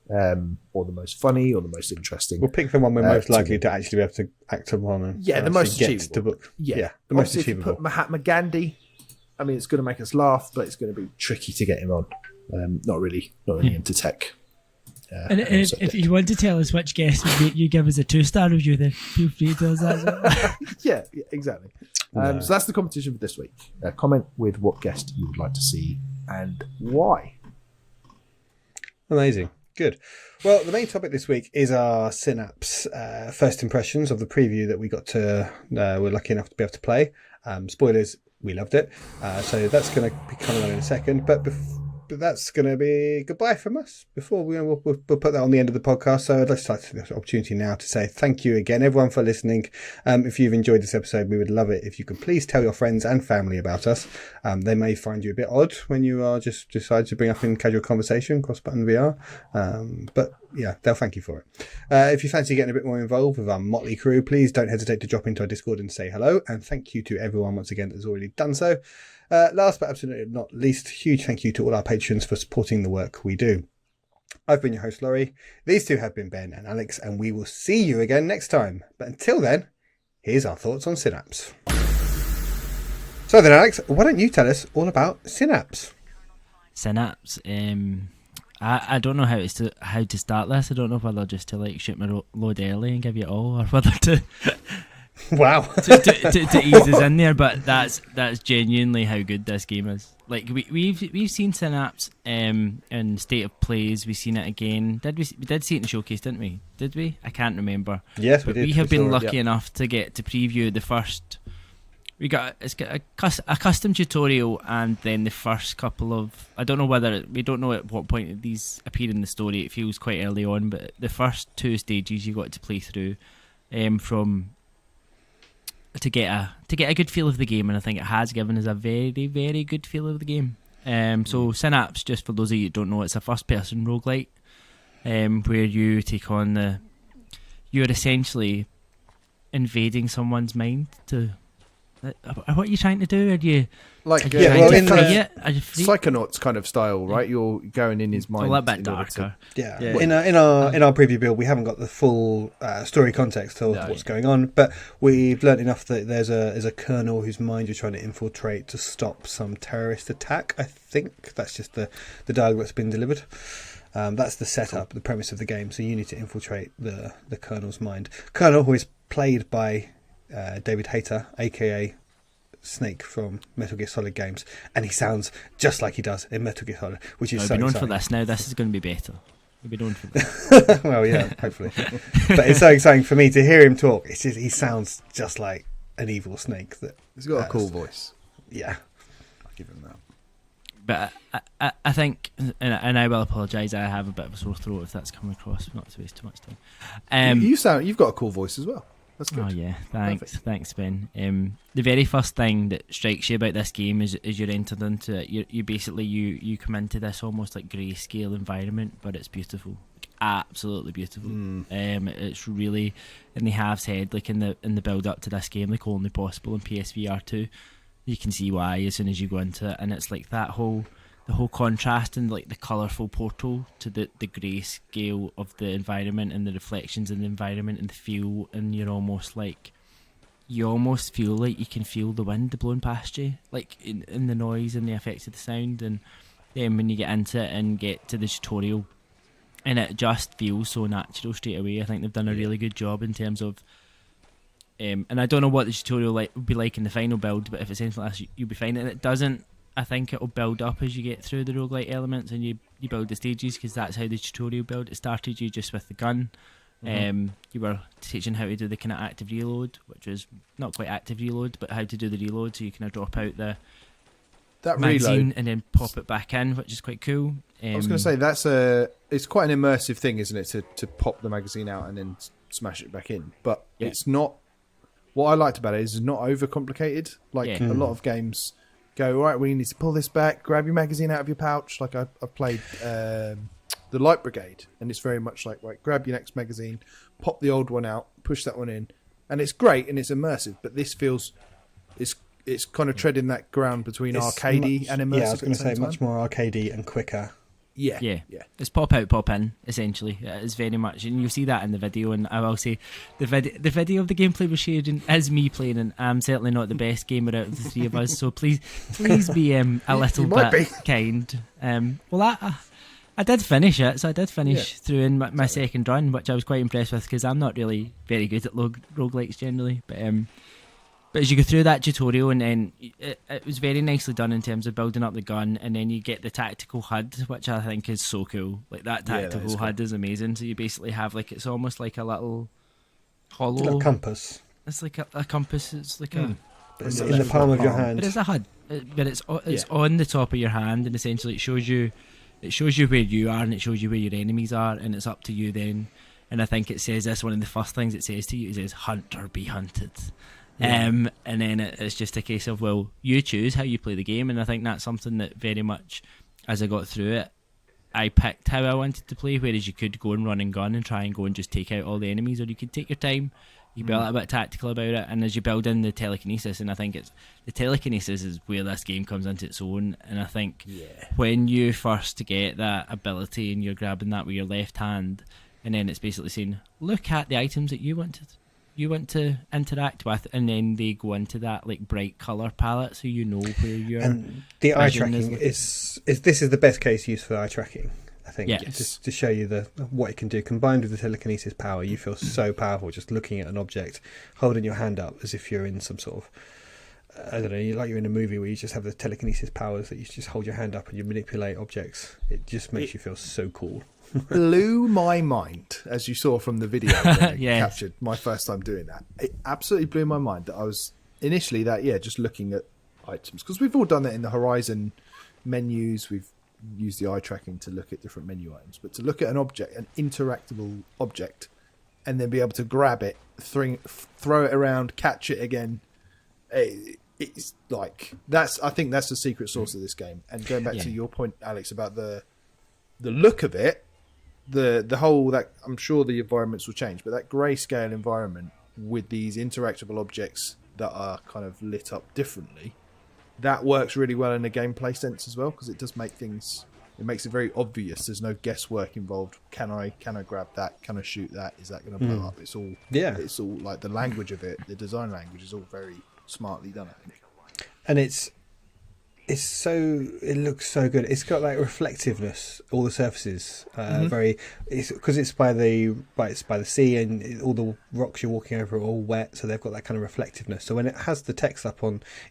Or the most funny, or the most interesting. We'll pick the one we're most to likely me. to actually be able to act upon. And Yeah, the actually most get achievable. to book. Yeah, the most Obviously, if you achievable. put Mahatma Gandhi, I mean, it's going to make us laugh, but it's going to be tricky to get him on. Not really into tech. And if you want to tell us which guest would make you give us a 2-star review, then feel free to tell us that as well. yeah, exactly. So that's the competition for this week. Comment with what guest you would like to see and why. Amazing. Good. Well, the main topic this week is our Synapse first impressions of the preview that we got to, we're lucky enough to be able to play. Spoilers, we loved it. So that's going to be coming on in a second. But But that's going to be goodbye from us. Before we'll put that on the end of the podcast. So I'd like to take this opportunity now to say thank you again, everyone, for listening. If you've enjoyed this episode, we would love it if you could please tell your friends and family about us. They may find you a bit odd when you are just decide to bring up in casual conversation, CrossButton VR. But yeah, they'll thank you for it. If you fancy getting a bit more involved with our motley crew, please don't hesitate to drop into our Discord and say hello. And thank you to everyone once again that's already done so. Last but absolutely not least, huge thank you to all our patrons for supporting the work we do. I've been your host, Laurie. These two have been Ben and Alex, and we will see you again next time. But until then, here's our thoughts on Synapse. So then, Alex, why don't you tell us all about Synapse? Synapse. I don't know how to start this. I don't know whether just to like shoot my load early and give you it all, or whether to. Wow. to ease us in there, but that's genuinely how good this game is. Like we've seen Synapse in State of Plays. We've seen it again. We did see it in Showcase, didn't we? Did we? I can't remember. Yes, but we did. We have been lucky enough to get to preview the first. It's got a custom tutorial, and then the first couple of we don't know at what point these appear in the story. It feels quite early on, but the first two stages you got to play through to get a good feel of the game, and I think it has given us a very, very good feel of the game. So Synapse, just for those of you who don't know, it's a first-person roguelite, where you take on you're essentially invading someone's mind to. What are you trying to do? Are you like Psychonauts kind of style, right? You're going in his mind. It's a little bit darker. Yeah. In our preview build, we haven't got the full story context of what's going on, but we've learnt enough that there's a colonel whose mind you're trying to infiltrate to stop some terrorist attack. I think that's just the dialogue that's been delivered. That's the setup, the premise of the game. So you need to infiltrate the colonel's mind. Colonel, who is played by David Hayter, aka Snake from Metal Gear Solid games, and he sounds just like he does in Metal Gear Solid, which is so known exciting. for this now. This is going to be better. We'll be known for this. Well, yeah, hopefully. But it's so exciting for me to hear him talk. It's just, he sounds just like an evil Snake. He's got a cool voice. Yeah, I'll give him that. But I think, and I will apologise, I have a bit of a sore throat if that's coming across, not to waste too much time. You've got a cool voice as well. That's good. Oh yeah, thanks Ben. The very first thing that strikes you about this game is you're entered into it. You basically you come into this almost like grayscale environment, but it's beautiful, like, absolutely beautiful. It's really, and they have said like in the build up to this game, like only possible in PSVR2. You can see why as soon as you go into it, and it's like the whole contrast and like the colourful portal to the grayscale of the environment and the reflections in the environment and the feel, and you almost feel like you can feel the wind blowing past you, like in the noise and the effects of the sound. And then when you get into it and get to the tutorial, and it just feels so natural straight away. I think they've done a really good job in terms of and I don't know what the tutorial would be like in the final build, but if it's anything like this, you'll be fine. And it doesn't. I think it'll build up as you get through the roguelite elements and you build the stages, because that's how the tutorial build. It started you just with the gun. You were teaching how to do the kind of active reload, which was not quite active reload, but how to do the reload, so you kind of drop out that magazine reload and then pop it back in, which is quite cool. I was going to say it's quite an immersive thing, isn't it, to pop the magazine out and then smash it back in. But it's not. What I liked about it is it's not overcomplicated. Like a lot of games go, all right, we need to pull this back, grab your magazine out of your pouch. Like I've played the Light Brigade, and it's very much like, right, grab your next magazine, pop the old one out, push that one in, and it's great and it's immersive. But this feels it's kind of treading that ground between arcadey and immersive. Yeah, I was going to say much more arcadey and quicker. Yeah. It's pop out, pop in, essentially. It's very much, and you'll see that in the video. And I will say, the video of the gameplay we're sharing is me playing, and I'm certainly not the best gamer out of the three of us. So please be a little bit kind. Well, I did finish it, so I did finish through in my second run, which I was quite impressed with, because I'm not really very good at roguelikes generally. But as you go through that tutorial, and then it was very nicely done in terms of building up the gun, and then you get the tactical HUD, which I think is so cool. Like that tactical HUD is amazing. So you basically have it's almost like a little hollow compass. It's like a compass. It's like It's in the palm of your hand. It is a HUD. but it's on the top of your hand, and essentially it shows you where you are, and it shows you where your enemies are, and it's up to you then. And I think it says this, one of the first things it says to you, it says hunt or be hunted. And then it's just a case of, well, you choose how you play the game. And I think that's something that very much, as I got through it, I picked how I wanted to play, whereas you could go and run and gun and try and go and just take out all the enemies, or you could take your time, you be a little bit tactical about it, and as you build in the telekinesis, and I think it's the telekinesis is where this game comes into its own. And I think when you first get that ability and you're grabbing that with your left hand, and then it's basically saying, look at the items that you want to interact with, and then they go into that like bright colour palette, so you know where you're. And the eye tracking is this is the best case use for eye tracking, I think. Yes. Just to show you what it can do combined with the telekinesis power. You feel so powerful just looking at an object, holding your hand up as if you're in some sort of, I don't know, you're in a movie where you just have the telekinesis powers that you just hold your hand up and you manipulate objects. It just makes you feel so cool. Blew my mind, as you saw from the video when I captured my first time doing that. It absolutely blew my mind that I was initially just looking at items, because we've all done that in the Horizon menus. We've used the eye tracking to look at different menu items, but to look at an object, an interactable object, and then be able to grab it, throw it around, catch it again, it's like I think that's the secret sauce of this game. And going back to your point, Alex, about the look of it, the whole, that I'm sure the environments will change, but that grayscale environment with these interactable objects that are kind of lit up differently, that works really well in a gameplay sense as well, because it does make things, it makes it very obvious. There's no guesswork involved. Can I grab that? Can I shoot that? Is that going to blow up? It's all like the language of it, the design language is all very smartly done, I think. And it looks so good. It's got like reflectiveness, all the surfaces, because it's by the sea, and all the rocks you're walking over are all wet, so they've got that kind of reflectiveness. So when it has the text up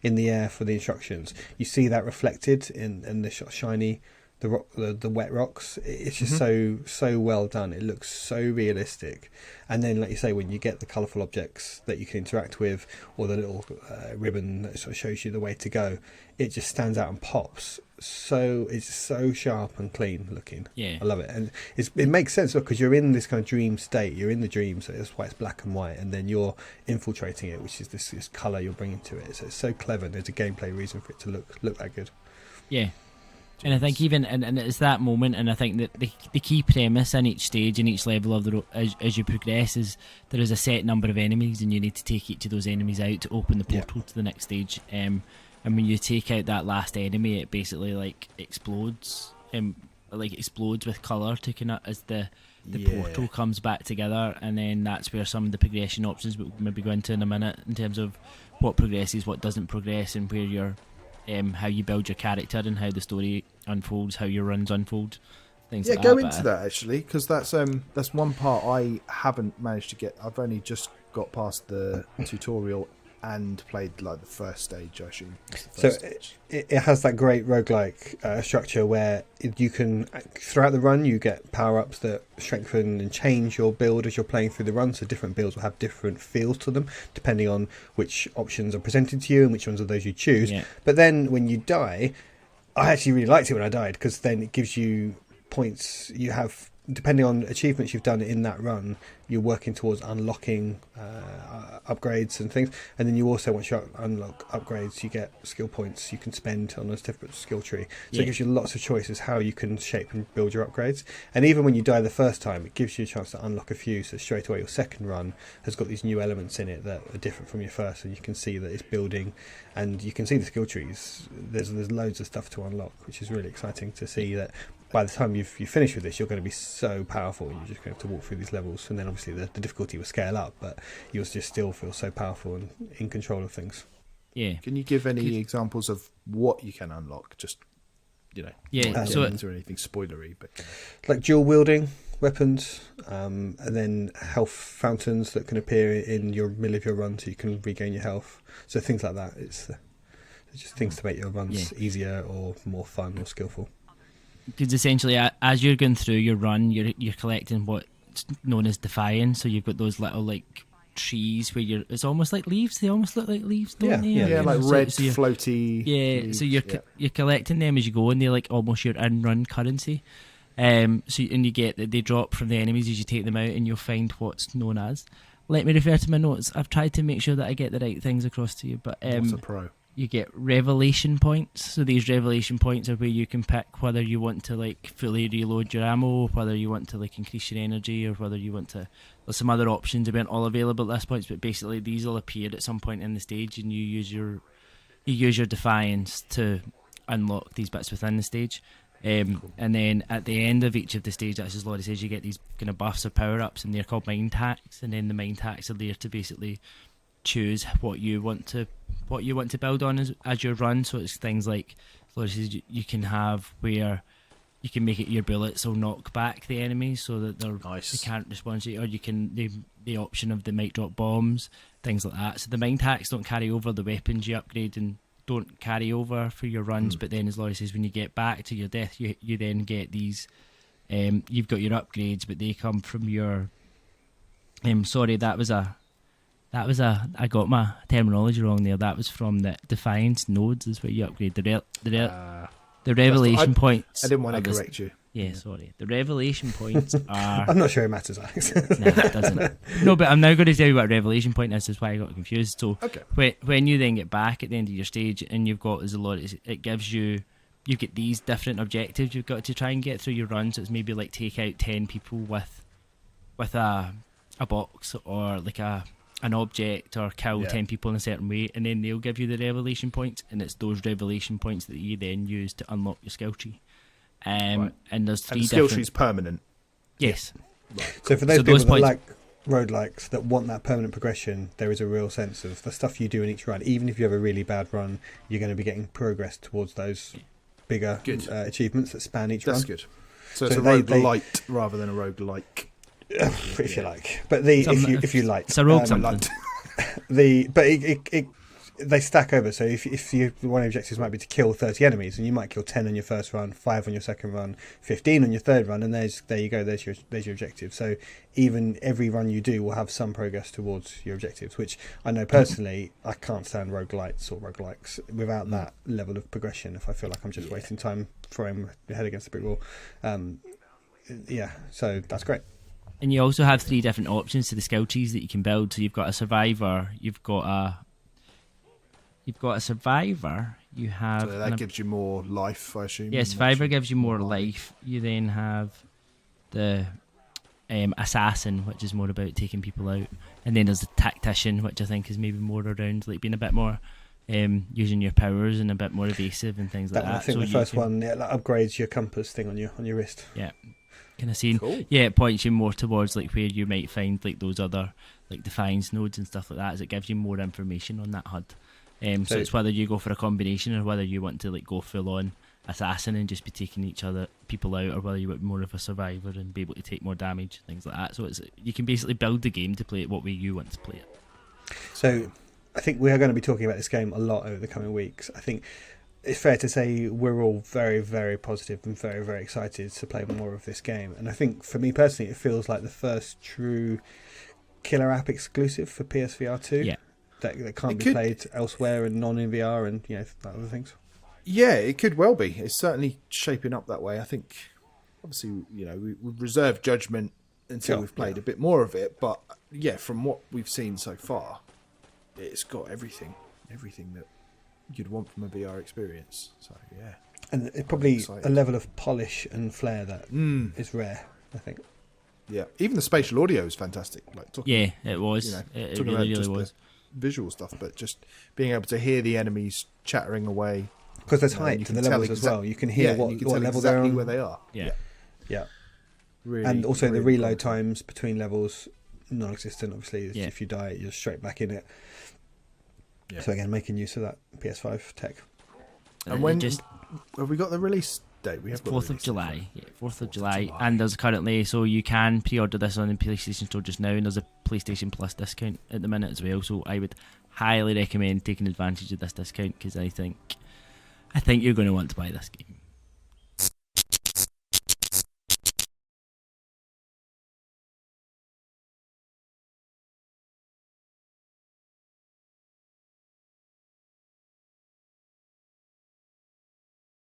in the air for the instructions, you see that reflected in the shiny, the wet rocks. It's just so well done. It looks so realistic. And then, like you say, when you get the colourful objects that you can interact with, or the little ribbon that sort of shows you the way to go, it just stands out and pops. So it's so sharp and clean looking. I love it. And it makes sense, look, because you're in this kind of dream state. You're in the dream, so that's why it's black and white, and then you're infiltrating it, which is this colour you're bringing to it. So it's so clever. There's a gameplay reason for it to look that good. And I think even and it's that moment, and I think that the key premise in each stage and each level of as you progress is there is a set number of enemies, and you need to take each of those enemies out to open the portal to the next stage. And when you take out that last enemy, it basically like explodes, explodes with colour as the portal comes back together, and then that's where some of the progression options we'll maybe go into in a minute in terms of what progresses, what doesn't progress, and where you're. How you build your character and how the story unfolds, how your runs unfold, things like that. Go into that actually, because that's one part I haven't managed to get. I've only just got past the tutorial and played like the first stage, I assume. It has that great roguelike structure where you can, throughout the run, you get power-ups that strengthen and change your build as you're playing through the run. So different builds will have different feels to them depending on which options are presented to you and which ones of those you choose. But then when you die, I actually really liked it when I died, because then it gives you points. You have, depending on achievements you've done in that run, you're working towards unlocking upgrades and things, and then you also, once you unlock upgrades, you get skill points you can spend on a different skill tree. So it gives you lots of choices how you can shape and build your upgrades. And even when you die the first time, it gives you a chance to unlock a few, so straight away your second run has got these new elements in it that are different from your first, and you can see that it's building, and you can see the skill trees. There's loads of stuff to unlock, which is really exciting to see that by the time you finish with this, you're going to be so powerful, and you're just going to have to walk through these levels. And then obviously the difficulty will scale up, but you'll just still feel so powerful and in control of things. Can you give any examples of what you can unlock? Just, so is there anything spoilery? But like dual wielding weapons, and then health fountains that can appear in your middle of your run, so you can regain your health. So things like that. It's just things to make your runs easier or more fun or skillful. Because essentially, as you're going through your run, you're collecting what's known as Defiance. So you've got those little like trees where it's almost like leaves. They almost look like leaves, don't they? Yeah, like So- red, so you're- floaty. Yeah, leaves. so you're collecting them as you go, and they're like almost your in-run currency. And you get that they drop from the enemies as you take them out, and you'll find what's known as. Let me refer to my notes. I've tried to make sure that I get the right things across to you, but What's a pro? you get revelation points. So these revelation points are where you can pick whether you want to like fully reload your ammo, whether you want to like increase your energy, or whether you want to. There's some other options that aren't all available at this point, but basically these will appear at some point in the stage, and you use your defiance to unlock these bits within the stage. And then at the end of each of the stages, as Laurie says, you get these kind of buffs or power-ups, and they're called mind hacks. And then the mind hacks are there to basically choose what you want to build on as you run. So it's things like Laurie says, you can have where you can make it your bullets will knock back the enemies so that they can't respond to you, or you can the option of they might drop bombs, things like that. So the mind hacks don't carry over the weapons you upgrade and don't carry over for your runs, but then as Laurie says, when you get back to your death, you then get these you've got your upgrades, but they come from your sorry, that was a I got my terminology wrong there. That was from the Defiance nodes is where you upgrade the revelation points. I didn't want are to the- correct you. Yeah, sorry. The revelation points are I'm not sure it matters, Alex. no, it doesn't. No, but I'm now going to tell you what a revelation point is. That's why I got confused. So Okay. when you then get back at the end of your stage and you've got as a lot, it gives you get these different objectives you've got to try and get through your run. So it's maybe like take out 10 people with a box or like an object, or kill 10 people in a certain way, and then they'll give you the revelation points, and it's those revelation points that you then use to unlock your skill tree. Right. And there's And three the skill different. tree's permanent. Yes. So for those So people those that points- like roguelikes, that want that permanent progression, there is a real sense of the stuff you do in each run. Even if you have a really bad run, you're going to be getting progress towards those bigger achievements that span each That's run. good. So it's So a they- roguelite rather than a roguelike. If you like. But if you like. It's a rogue Um, something. They stack over. So if one of the objectives might be to kill 30 enemies, and you might kill 10 on your first run, 5 on your second run, 15 on your third run, and there you go. There's your objective. So even every run you do will have some progress towards your objectives. Which I know personally, I can't stand roguelites or roguelikes without that level of progression. If I feel like I'm just wasting time throwing my head against the brick wall, so that's great. And you also have 3 different options to the skill trees that you can build. So you've got a survivor, you've got a survivor, you have So that gives you more life, I assume. yeah, survivor gives you more life. You then have the assassin, which is more about taking people out, and then there's the tactician, which I think is maybe more around like being a bit more using your powers and a bit more evasive and things like that. I think So the you first can- one upgrades your compass thing on your wrist. yeah. Kind of scene. Cool. Yeah, it points you more towards like where you might find like those other like Defiance nodes and stuff like that, as it gives you more information on that HUD. So it's whether you go for a combination or whether you want to like go full on assassin and just be taking people out, or whether you want more of a survivor and be able to take more damage, things like that. So you can basically build the game to play it what way you want to play it. So I think we are going to be talking about this game a lot over the coming weeks. I think it's fair to say we're all very, very positive and very, very excited to play more of this game. And I think for me personally, it feels like the first true killer app exclusive for PSVR2 that can't be played elsewhere and non in VR and other things. Yeah, it could well be. It's certainly shaping up that way. I think, obviously, we reserve judgment until we've played a bit more of it. But yeah, from what we've seen so far, it's got everything that you'd want from a VR experience. So yeah, and it probably excited. a level of polish and flair that is rare, I think. Yeah, even the spatial audio is fantastic. Like talking, Yeah, it was. It talking really, about really just was. the visual stuff, but just being able to hear the enemies chattering away. Because there's and height you to can the tell levels as well. You can hear what you can tell level they're exactly on. where they are. Yeah. Really, And also the really reload promising. times between levels non-existent. Obviously, Yeah. if you die, you're straight back in it. Yeah. So again, making use of that PS5 tech. And when have we got the release date? We have got the 4th of release date. July. Yeah, 4th of July. And there's currently, so you can pre-order this on the PlayStation Store just now, and there's a PlayStation Plus discount at the minute as well. So I would highly recommend taking advantage of this discount, because I think you're going to want to buy this game.